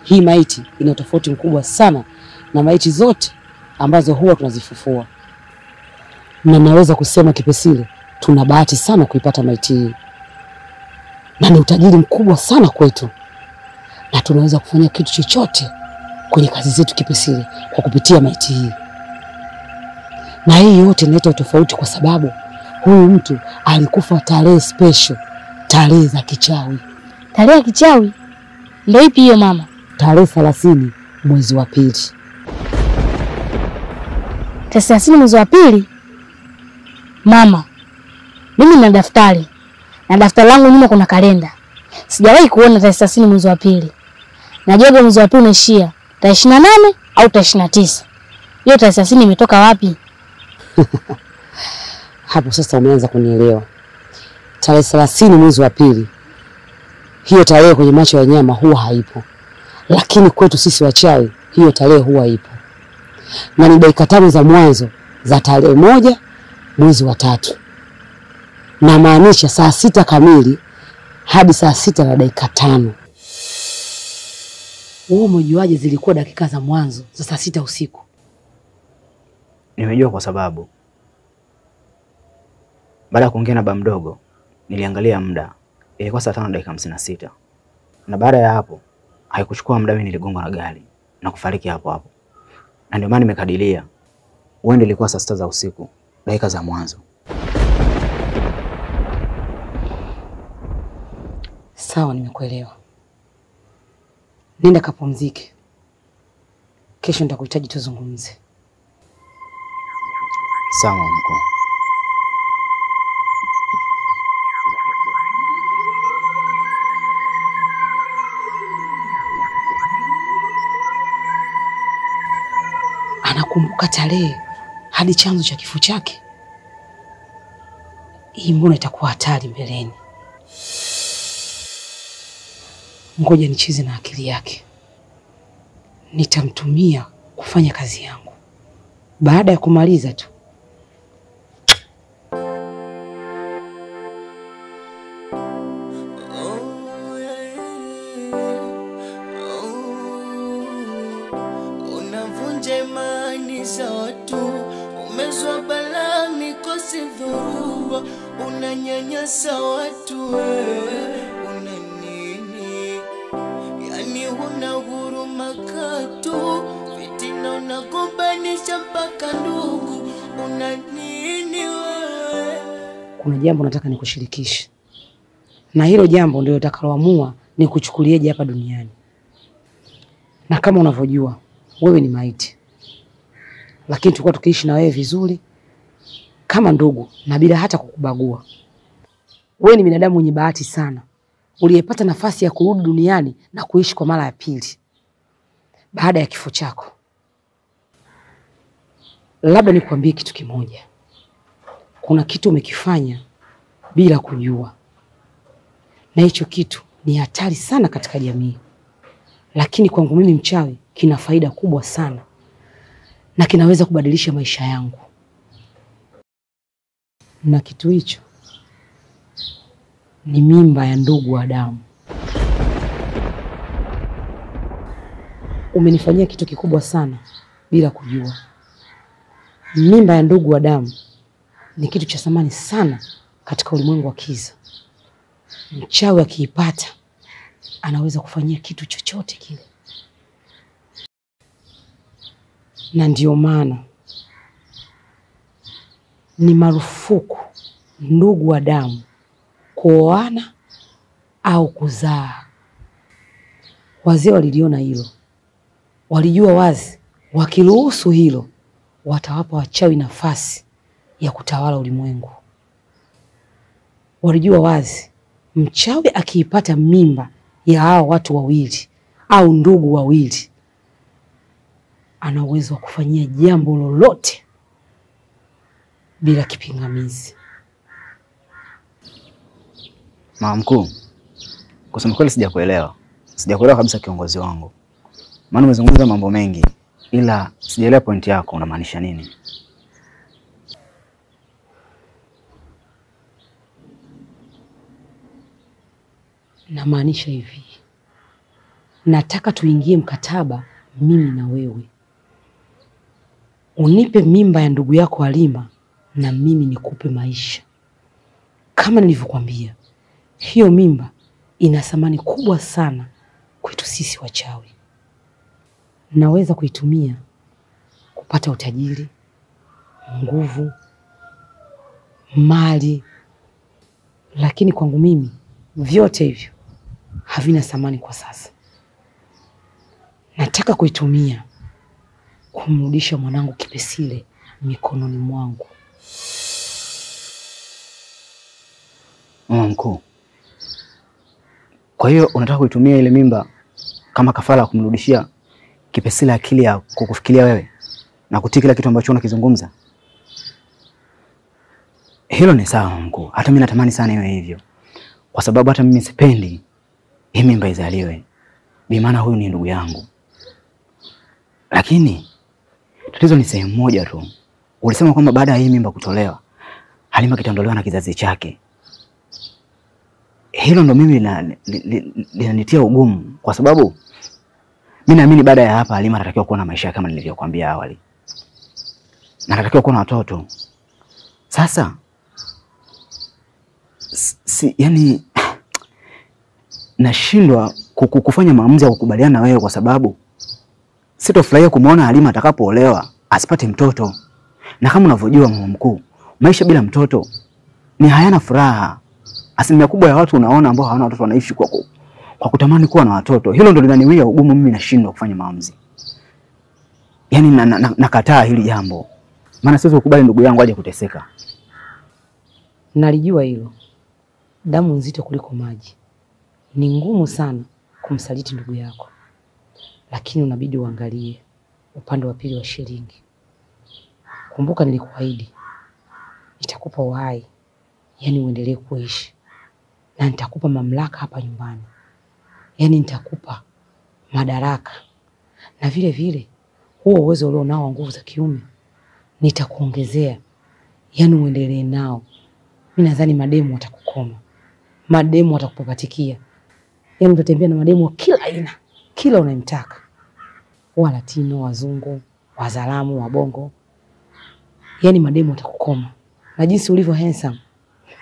Hii maiti ina tofauti mkubwa sana na maiti zote ambazo huwa tunazifufua. Na naweza kusema Kipesile, tuna bahati sana kuipata maiti hii. Na ni utajiri mkubwa sana kwetu. Na tunaweza kufanya kitu chochote kwenye kazi zetu Kipesile kwa kupitia maiti hii. Na hii yote inaleta tofauti kwa sababu huyu mtu alikufa tarehe special, tarehe za kichawi. Tarehe ya kichawi? Ndio ipi hiyo mama? Tarehe 30 mwezi wa pili. Tarehe 30 mwezi wa pili? Mama, mimi nina daftari. Na daftari langu nyuma kuna kalenda. Sijawahi kuona tarehe 30 mwezi wa pili. Najua mwezi wa pili unaishia tarehe 28 au tarehe 29. Hiyo tarehe 30 imetoka wapi? Hapo sasa umeanza kunielewa. Tarehe 30 mwezi wa pili, hiyo tarehe kwenye macho ya nyama huwa haipo. Lakini kwetu sisi wachawi hiyo tarehe huwa ipo. Na ni dakika 5 za mwanzo za tarehe 1 mwezi wa 3. Na maanisha saa 6 kamili hadi saa 6 na dakika 5. Wewe umejuaje zilikuwa dakika za mwanzo za saa 6 usiku? Nimejua kwa sababu baada ya kuongea na baba mdogo niliangalia muda, ilikuwa saa 5 dakika 56. Na baada ya hapo haikuchukua muda mimi niligongwa na gari na kufariki hapo hapo. Na ndio maana nimekadiria huenda ilikuwa saa 6 za usiku, dakika za mwanzo. Sawa, nimekuelewa. Nenda kapumzike. Kesho nitakuhitaji tuzungumze. Sawa mkuu. Anakumbuka tarehe hadi chanzo cha kifo chake. Hii mbona itakuwa hatari mbeleni. Ngoja nicheze na akili yake. Nitamtumia kufanya kazi yangu. Baada ya kumaliza tu unavunja imani za watu, umezwa balaa mikosi dhuruba, unanyanyasa watu wewe, una nini? Yani huna huruma katu, fitina unagombanisha mpaka ndugu, una nini wewe? Kuna jambo nataka nikushirikishe, na hilo jambo ndio litakaloamua nikuchukulieje hapa duniani. Na kama unavyojua wewe ni maiti, lakini tulikuwa tukiishi na wewe vizuri kama ndugu na bila hata kukubagua. Wewe ni binadamu mwenye bahati sana, uliyepata nafasi ya kurudi duniani na kuishi kwa mara ya pili baada ya kifo chako. Labda nikwambie kitu kimoja, kuna kitu umekifanya bila kujua, na hicho kitu ni hatari sana katika jamii. Lakini kwangu mimi mchawi kina faida kubwa sana na kinaweza kubadilisha maisha yangu. Na kitu hicho ni mimba ya ndugu wa damu. Umenifanyia kitu kikubwa sana bila kujua. Mimba ya ndugu wa damu ni kitu cha thamani sana katika ulimwengu wa kiza. Mchawi akiipata anaweza kufanyia kitu chochote kile. Na ndio maana ni marufuku ndugu wa damu kuoana au kuzaa. Wazee waliliona hilo, walijua wazi wakiruhusu hilo watawapa wachawi nafasi ya kutawala ulimwengu. Walijua wazi mchawi akiipata mimba ya hao watu wawili au ndugu wawili, ana uwezo wa kufanyia jambo lolote bila kipingamizi. Mama mkuu, kusema kweli sijakuelewa. Sijakuelewa kabisa kiongozi wangu. Maana umezungumza mambo mengi ila sijaelewa pointi yako, unamaanisha nini? Namaanisha hivi, nataka tuingie mkataba mimi na wewe. Unipe mimba ya ndugu yako Halima na mimi nikupe maisha. Kama nilivyokuambia, hiyo mimba ina thamani kubwa sana kwetu sisi wachawi. Naweza kuitumia kupata utajiri, nguvu, mali, lakini kwangu mimi vyote hivyo havina thamani kwa sasa. Nataka kuitumia kumrudisha mwanangu Kipesile mikononi mwangu. Mama mkuu, kwa hiyo unataka kuitumia ile mimba kama kafara kumrudishia Kipesile akili ya kukufikiria wewe na kutii kila kitu ambacho unakizungumza? Hilo ni sawa mama mkuu, hata mimi natamani sana iwe hivyo, kwa sababu hata mimi sipendi hii mimba izaliwe. Bi maana huyu ni ndugu yangu. Lakini tatizo ni sehemu moja tu. Ulisema kwamba baada ya hii mimba kutolewa, Halima kitaondolewa na kizazi chake. Hilo ndo mimi linanitia ugumu, kwa sababu mimi naamini baada ya hapa Halima anatakiwa kuwa na maisha kama nilivyokuambia awali. Na anatakiwa kuwa na watoto. Sasa yani nashindwa kufanya maamuzi ya kukubaliana na wewe, kwa sababu sitofurahia kumuona Halima atakapoolewa asipate mtoto. Na kama unavyojua mama mkuu, maisha bila mtoto ni hayana furaha. Asilimia kubwa ya watu unaona ambao hawana watoto wanaishi kwa kutamani kuwa na watoto. Hilo ndio linaniwia ugumu, mimi nashindwa kufanya maamuzi. Yaani nakataa hili jambo. Maana siwezi kukubali ndugu yangu aje kuteseka. Nalijua hilo. Damu nzito kuliko maji. Ni ngumu sana kumsaliti ndugu yako. Lakini unabidi uangalie upande wa pili wa shilingi. Kumbuka nilikuahidi nitakupa uhai, yani uendelee kuishi. Na nitakupa mamlaka hapa nyumbani. Yani nitakupa madaraka. Na vile vile huo uwezo ulio nao wa nguvu za kiume nitakuongezea. Yani uendelee nao. Mimi nadhani mademu watakukoma. Mademu watakupapatikia. Yani utatembea na mademu wa kila aina, kila unayemtaka. Wa Latino, wazungu, wazalamu, wabongo. Yani mademu watakukoma. Na jinsi ulivyo handsome.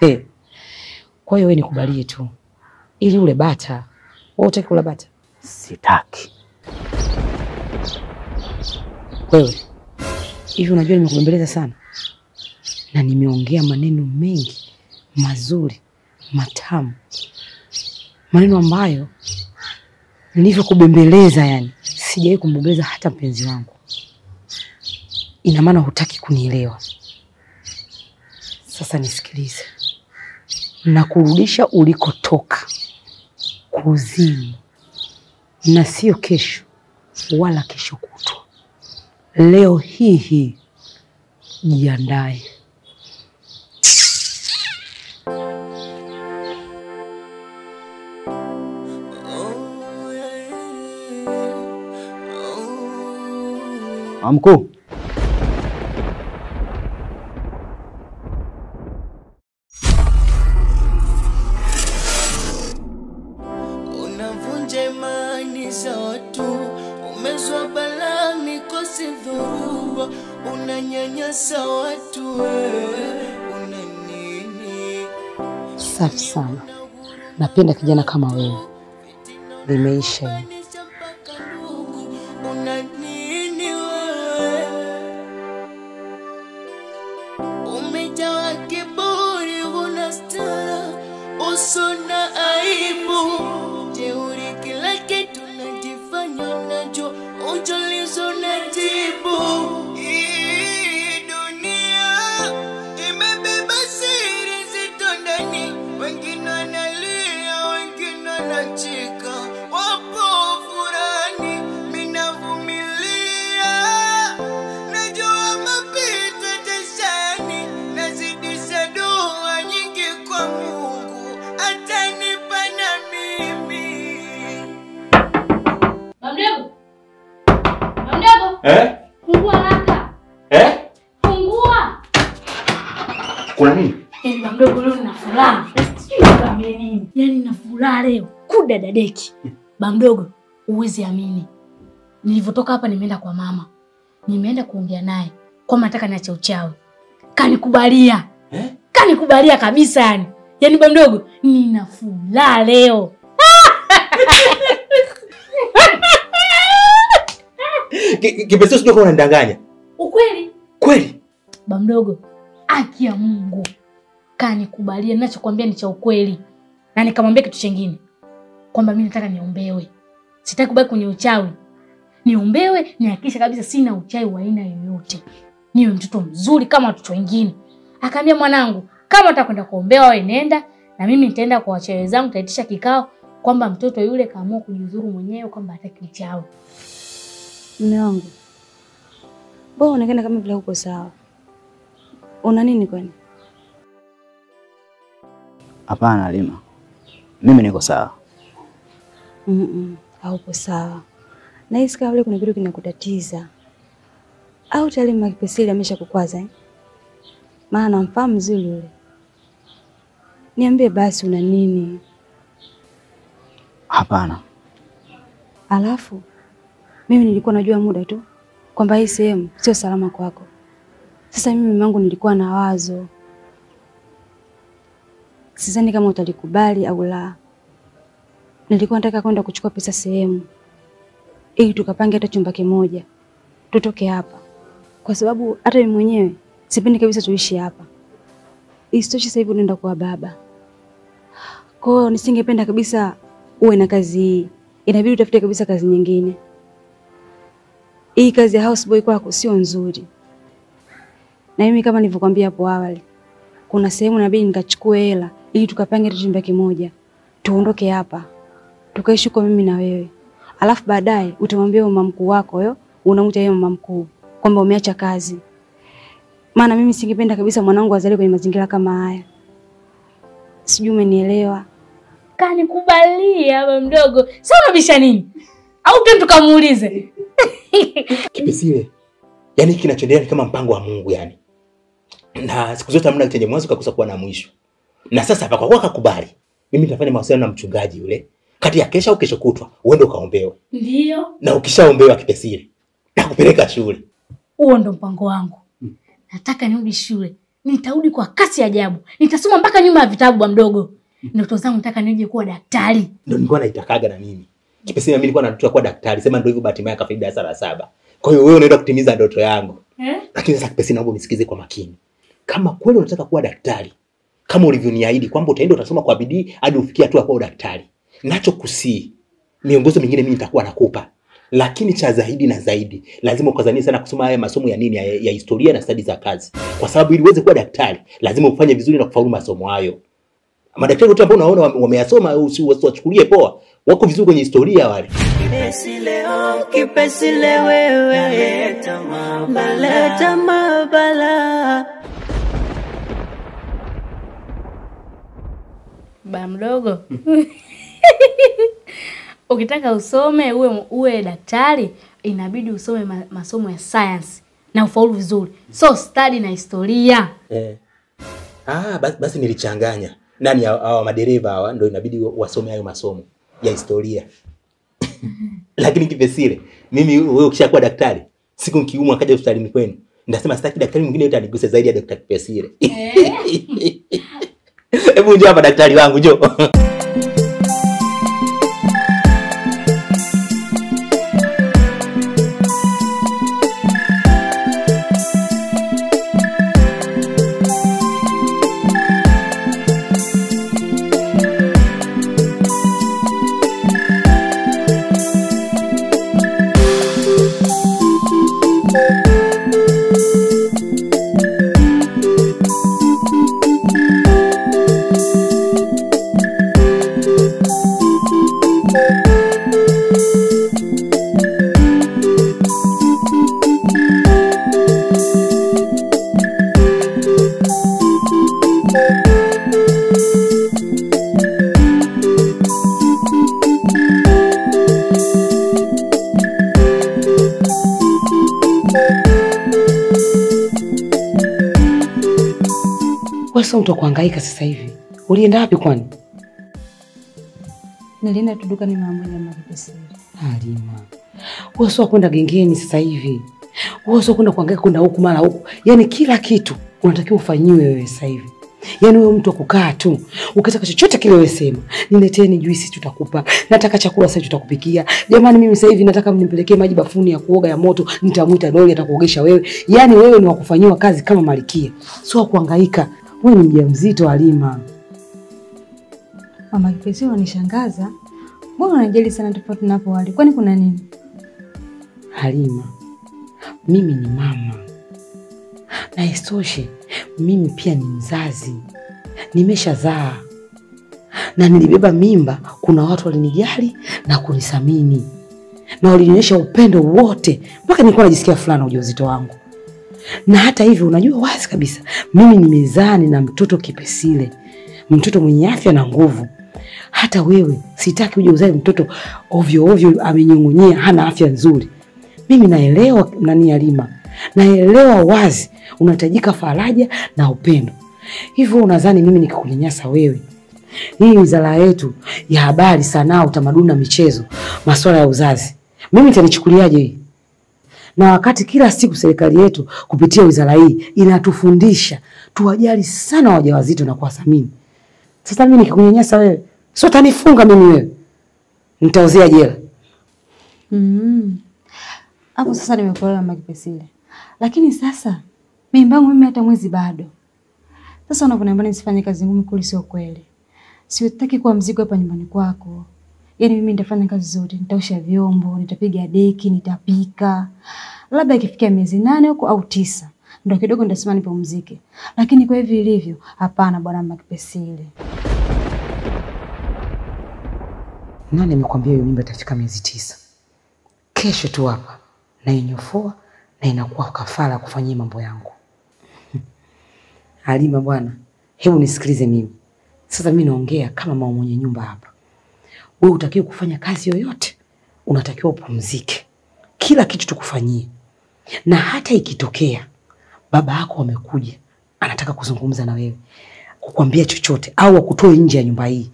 Kwa hiyo wewe nikubalie tu ili ule bata. Wewe utaki kula bata? Sitaki. Wewe hivi unajua nimekubembeleza sana na nimeongea maneno mengi mazuri matamu, maneno ambayo nilivyokubembeleza, yani sijawahi kumbembeleza hata mpenzi wangu. Ina maana hutaki kunielewa. Sasa nisikilize, na kurudisha ulikotoka, kuzimu, na sio kesho wala kesho kutwa. Leo hii jiandae. Mkuu. Unavunja imani za watu, umezua balaa, mikosi, dhoruba, unanyanyasa watu, una nini? Safi sana. Napenda kijana kama wewe. Limeisha hiyo. Una nini wewe? Umejawa kiburi, una stara, uso na aibu, jeuri, kila kitu najifanya nacho, ujulizo na jibu. Hii dunia imebeba siri zito ndani, wengine wanalia, wengine wanacheka, wapo furani, mimi navumilia, najua mapito tashani, nazidisha dua nyingi kwa Mungu, atanipa na mimi. Mamdogo. Mamdogo. Fungua haraka. Fungua. Kuna nini? Yaani mamdogo leo nina furaha. Sijui nikwambie nini. Yaani nina furaha leo. Kudadadeki. Mamdogo, uwezi amini. Nilivyotoka hapa nimeenda kwa mama. Nimeenda kuongea naye. Kwa nataka niache uchawi. Kanikubalia. Kanikubalia kabisa yani. Yaani mamdogo, nina furaha leo. Kipesa sio kama unanidanganya. Ukweli? Kweli? Bamdogo, haki ya Mungu. Kanikubalia, ninachokuambia ni cha ukweli. Na nikamwambia kitu kingine. Kwamba mimi nataka niombewe. Sitaki kubaki kwenye uchawi. Niombewe, nihakikishe kabisa sina uchawi wa aina yoyote. Niwe mtoto mzuri kama watoto wengine. Akaambia mwanangu, kama utakwenda kuombewa wewe nenda, na mimi nitaenda kwa wachawi wenzangu, tutaitisha kikao kwamba mtoto yule kaamua kujizuru mwenyewe kwamba hataki uchawi. Mume wangu, mbona unaonekana kama vile uko sawa? Una nini kwani? Hapana Halima. Mimi niko sawa. Haupo sawa. Nahisi kama vile kuna kitu kinakutatiza. Au tayari Makipesili ameshakukwaza eh? Maana namfahamu vizuri yule. Niambie basi una nini? Hapana. Alafu mimi nilikuwa najua muda tu kwamba hii sehemu sio salama kwako. Sasa mimi mume wangu nilikuwa na wazo. Sidhani kama utalikubali au la. Nilikuwa nataka kwenda kuchukua pesa sehemu ili tukapange hata chumba kimoja. Tutoke hapa. Kwa sababu hata mimi mwenyewe sipendi kabisa tuishi hapa. Isitoshe sasa hivi unaenda kwa baba. Kwa hiyo nisingependa kabisa uwe na kazi hii. Inabidi utafute kabisa kazi nyingine. Hii kazi ya houseboy kwako sio nzuri. Na mimi kama nilivyokuambia hapo awali, kuna sehemu inabidi nikachukue hela ili tukapange chumba kimoja. Tuondoke hapa. Tukaishi kwa mimi na wewe. Alafu baadaye utamwambia mama mkuu wako huyo, unamuita yeye mama mkuu kwamba umeacha kazi. Maana mimi singependa kabisa mwanangu azaliwe kwenye mazingira kama haya. Sijui umenielewa. Kanikubalia baba mdogo. Sasa unabisha nini? Au tena tukamuulize? Kipesile. Yaani kinachoendelea ni kama mpango wa Mungu yani. Na siku zote hamna chenye mwanzo kakosa kuwa na mwisho. Na sasa hapa kwa kuwa kakubali, mimi nitafanya mawasiliano na mchungaji yule. Kati ya kesho au kesho kutwa, uende ukaombewe. Ndio. Na ukishaombewa Kipesile, nakupeleka shule. Huo ndo mpango wangu. Nataka nirudi shule Nitarudi kwa kasi ajabu. Nitasoma mpaka nyuma ya vitabu bwa mdogo. Ndoto zangu nataka nije kuwa daktari. Ndio nilikuwa naitakaga na mimi. Kipesile mimi nilikuwa nataka kuwa daktari. Sema ndio hivyo bahati mbaya kafaida darasa la 7. Kwa hiyo wewe unaenda kutimiza ndoto yangu. Lakini sasa Kipesile naomba unisikize kwa makini. Kama kweli unataka kuwa daktari, kama ulivyoniahidi kwamba utaenda utasoma kwa bidii hadi ufikie hatua kuwa daktari, nacho kusii miongozo mingine mimi nitakuwa nakupa. Lakini cha zaidi na zaidi, lazima ukazanie sana kusoma haya masomo ya nini ya historia na stadi za kazi. Kwa sababu ili uweze kuwa daktari, lazima ufanye vizuri na kufaulu masomo hayo. Madaktari wote ambao unaona wameyasoma usiwachukulie poa. Wako vizuri kwenye historia wale. Kipesile wewe naleta mabala. Ba mdogo. Ukitaka usome uwe daktari, inabidi usome masomo ya science na ufaulu vizuri. So study na historia. Basi nilichanganya. Nani hawa madereva hawa ndio inabidi wasome hayo masomo ya historia. Lakini Kipesile, mimi wewe ukishakuwa daktari, siku nikiumwa akaja hospitalini kwenu, nitasema sitaki daktari mwingine yote aniguse zaidi ya Dr. Kipesile. Hebu njoo hapa daktari wangu, njoo. Wewe mtu kuhangaika sasa hivi. Ulienda wapi kwani? Nilienda tu dukani mara moja na Kipesile. Halima. Wewe sio kwenda gengeni sasa hivi. Wewe sio kwenda kuhangaika kwenda huku mara huku. Yaani kila kitu unatakiwa ufanyiwe wewe sasa hivi. Yaani wewe mtu kukaa tu. Ukitaka chochote kile wewe sema. Nileteni juisi tutakupa. Nataka chakula sasa tutakupikia. Jamani mimi sasa hivi nataka mnipelekee maji bafuni ya kuoga ya moto. Nitamuita doli atakuogesha wewe. Yaani wewe ni wa kufanyiwa kazi kama malikia. Sio kuhangaika. Wewe ni mjamzito Halima. Mama Kipesile unanishangaza. Mbona unajali sana tofauti na hapo wali? Kwani kuna nini? Halima, mimi ni mama. Na isitoshe, mimi pia ni mzazi. Nimeshazaa. Na nilibeba mimba, kuna watu walinijali na kunithamini. Na walinionyesha upendo wote mpaka nilikuwa najisikia fulana ujauzito wangu. Na hata hivyo unajua wazi kabisa mimi nimezaa na mtoto Kipesile. Mtoto mwenye afya na nguvu. Hata wewe sitaki uje uzae mtoto ovyo ovyo amenyong'onyea hana afya nzuri. Mimi naelewa nani Halima. Naelewa wazi unahitajika faraja na upendo. Hivyo unadhani mimi nikikunyanyasa wewe? Hii wizara yetu ya habari, sanaa, utamaduni na michezo, masuala ya uzazi. Mimi nitanichukuliaje hii? Na wakati kila siku serikali yetu kupitia wizara hii inatufundisha tuwajali sana wajawazito na kuwathamini. Sasa mimi nikikunyanyasa wewe, sio utanifunga mimi wewe. Nitauzia jela. Hapo sasa nimekuelewa Mama Kipesile. Lakini sasa mimba yangu mimi hata mwezi bado. Sasa unaponiambia nisifanye kazi ngumu kuli sio kweli. Siutaki kuwa mzigo hapa nyumbani kwako. Yaani mimi nitafanya kazi zote, nitaosha vyombo, nitapiga deki, nitapika. Labda ikifikia miezi 8 huko au 9, ndio kidogo nitasema nipumzike. Lakini kwa hivi ilivyo, hapana bwana Mama Kipesile. Nani amekwambia hiyo mimba itafika miezi 9? Kesho tu hapa na inyofoa na inakuwa kafara kufanyia mambo yangu. Halima bwana, hebu nisikilize mimi. Sasa mimi naongea kama mama mwenye nyumba hapa. Wewe utakiwa kufanya kazi yoyote, unatakiwa upumzike. Kila kitu tukufanyie. Na hata ikitokea baba yako amekuja, anataka kuzungumza na wewe, kukwambia chochote au akutoe nje ya nyumba hii,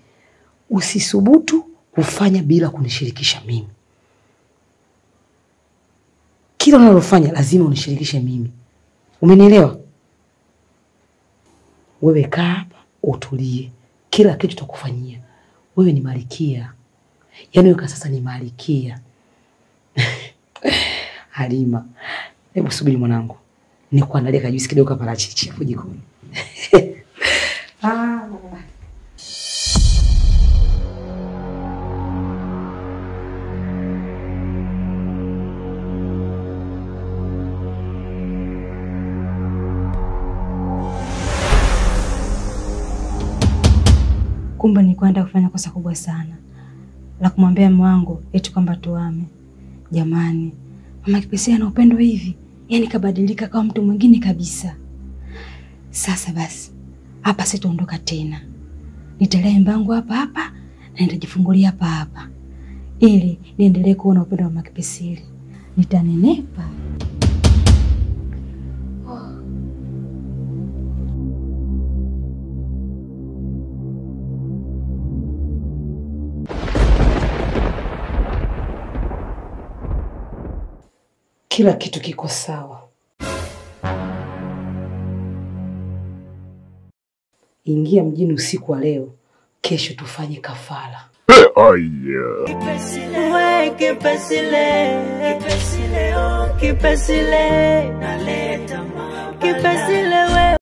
usisubutu kufanya bila kunishirikisha mimi. Kila unalofanya lazima unishirikishe mimi. Umenielewa? Wewe kaa hapa utulie, kila kitu tutakufanyia. Wewe ni malkia, yaani wewe sasa ni malkia. Halima, hebu subiri mwanangu, nikuandalie kajuisi kidogo parachichi hapo jikoni. Kumbe nilikuwa nataka kufanya kosa kubwa sana la kumwambia mume wangu eti kwamba tuame. Jamani, mama Kipesile ana upendo hivi? Yaani kabadilika kama mtu mwingine kabisa. Sasa basi, hapa sitaondoka tena. Nitalea mbangu hapa hapa na nitajifungulia hapa hapa ili niendelee kuona upendo wa mama Kipesile. Nitanenepa. Kila kitu kiko sawa. Ingia mjini usiku wa leo, kesho tufanye kafara. Kipesile, naleta mama. Kipesile.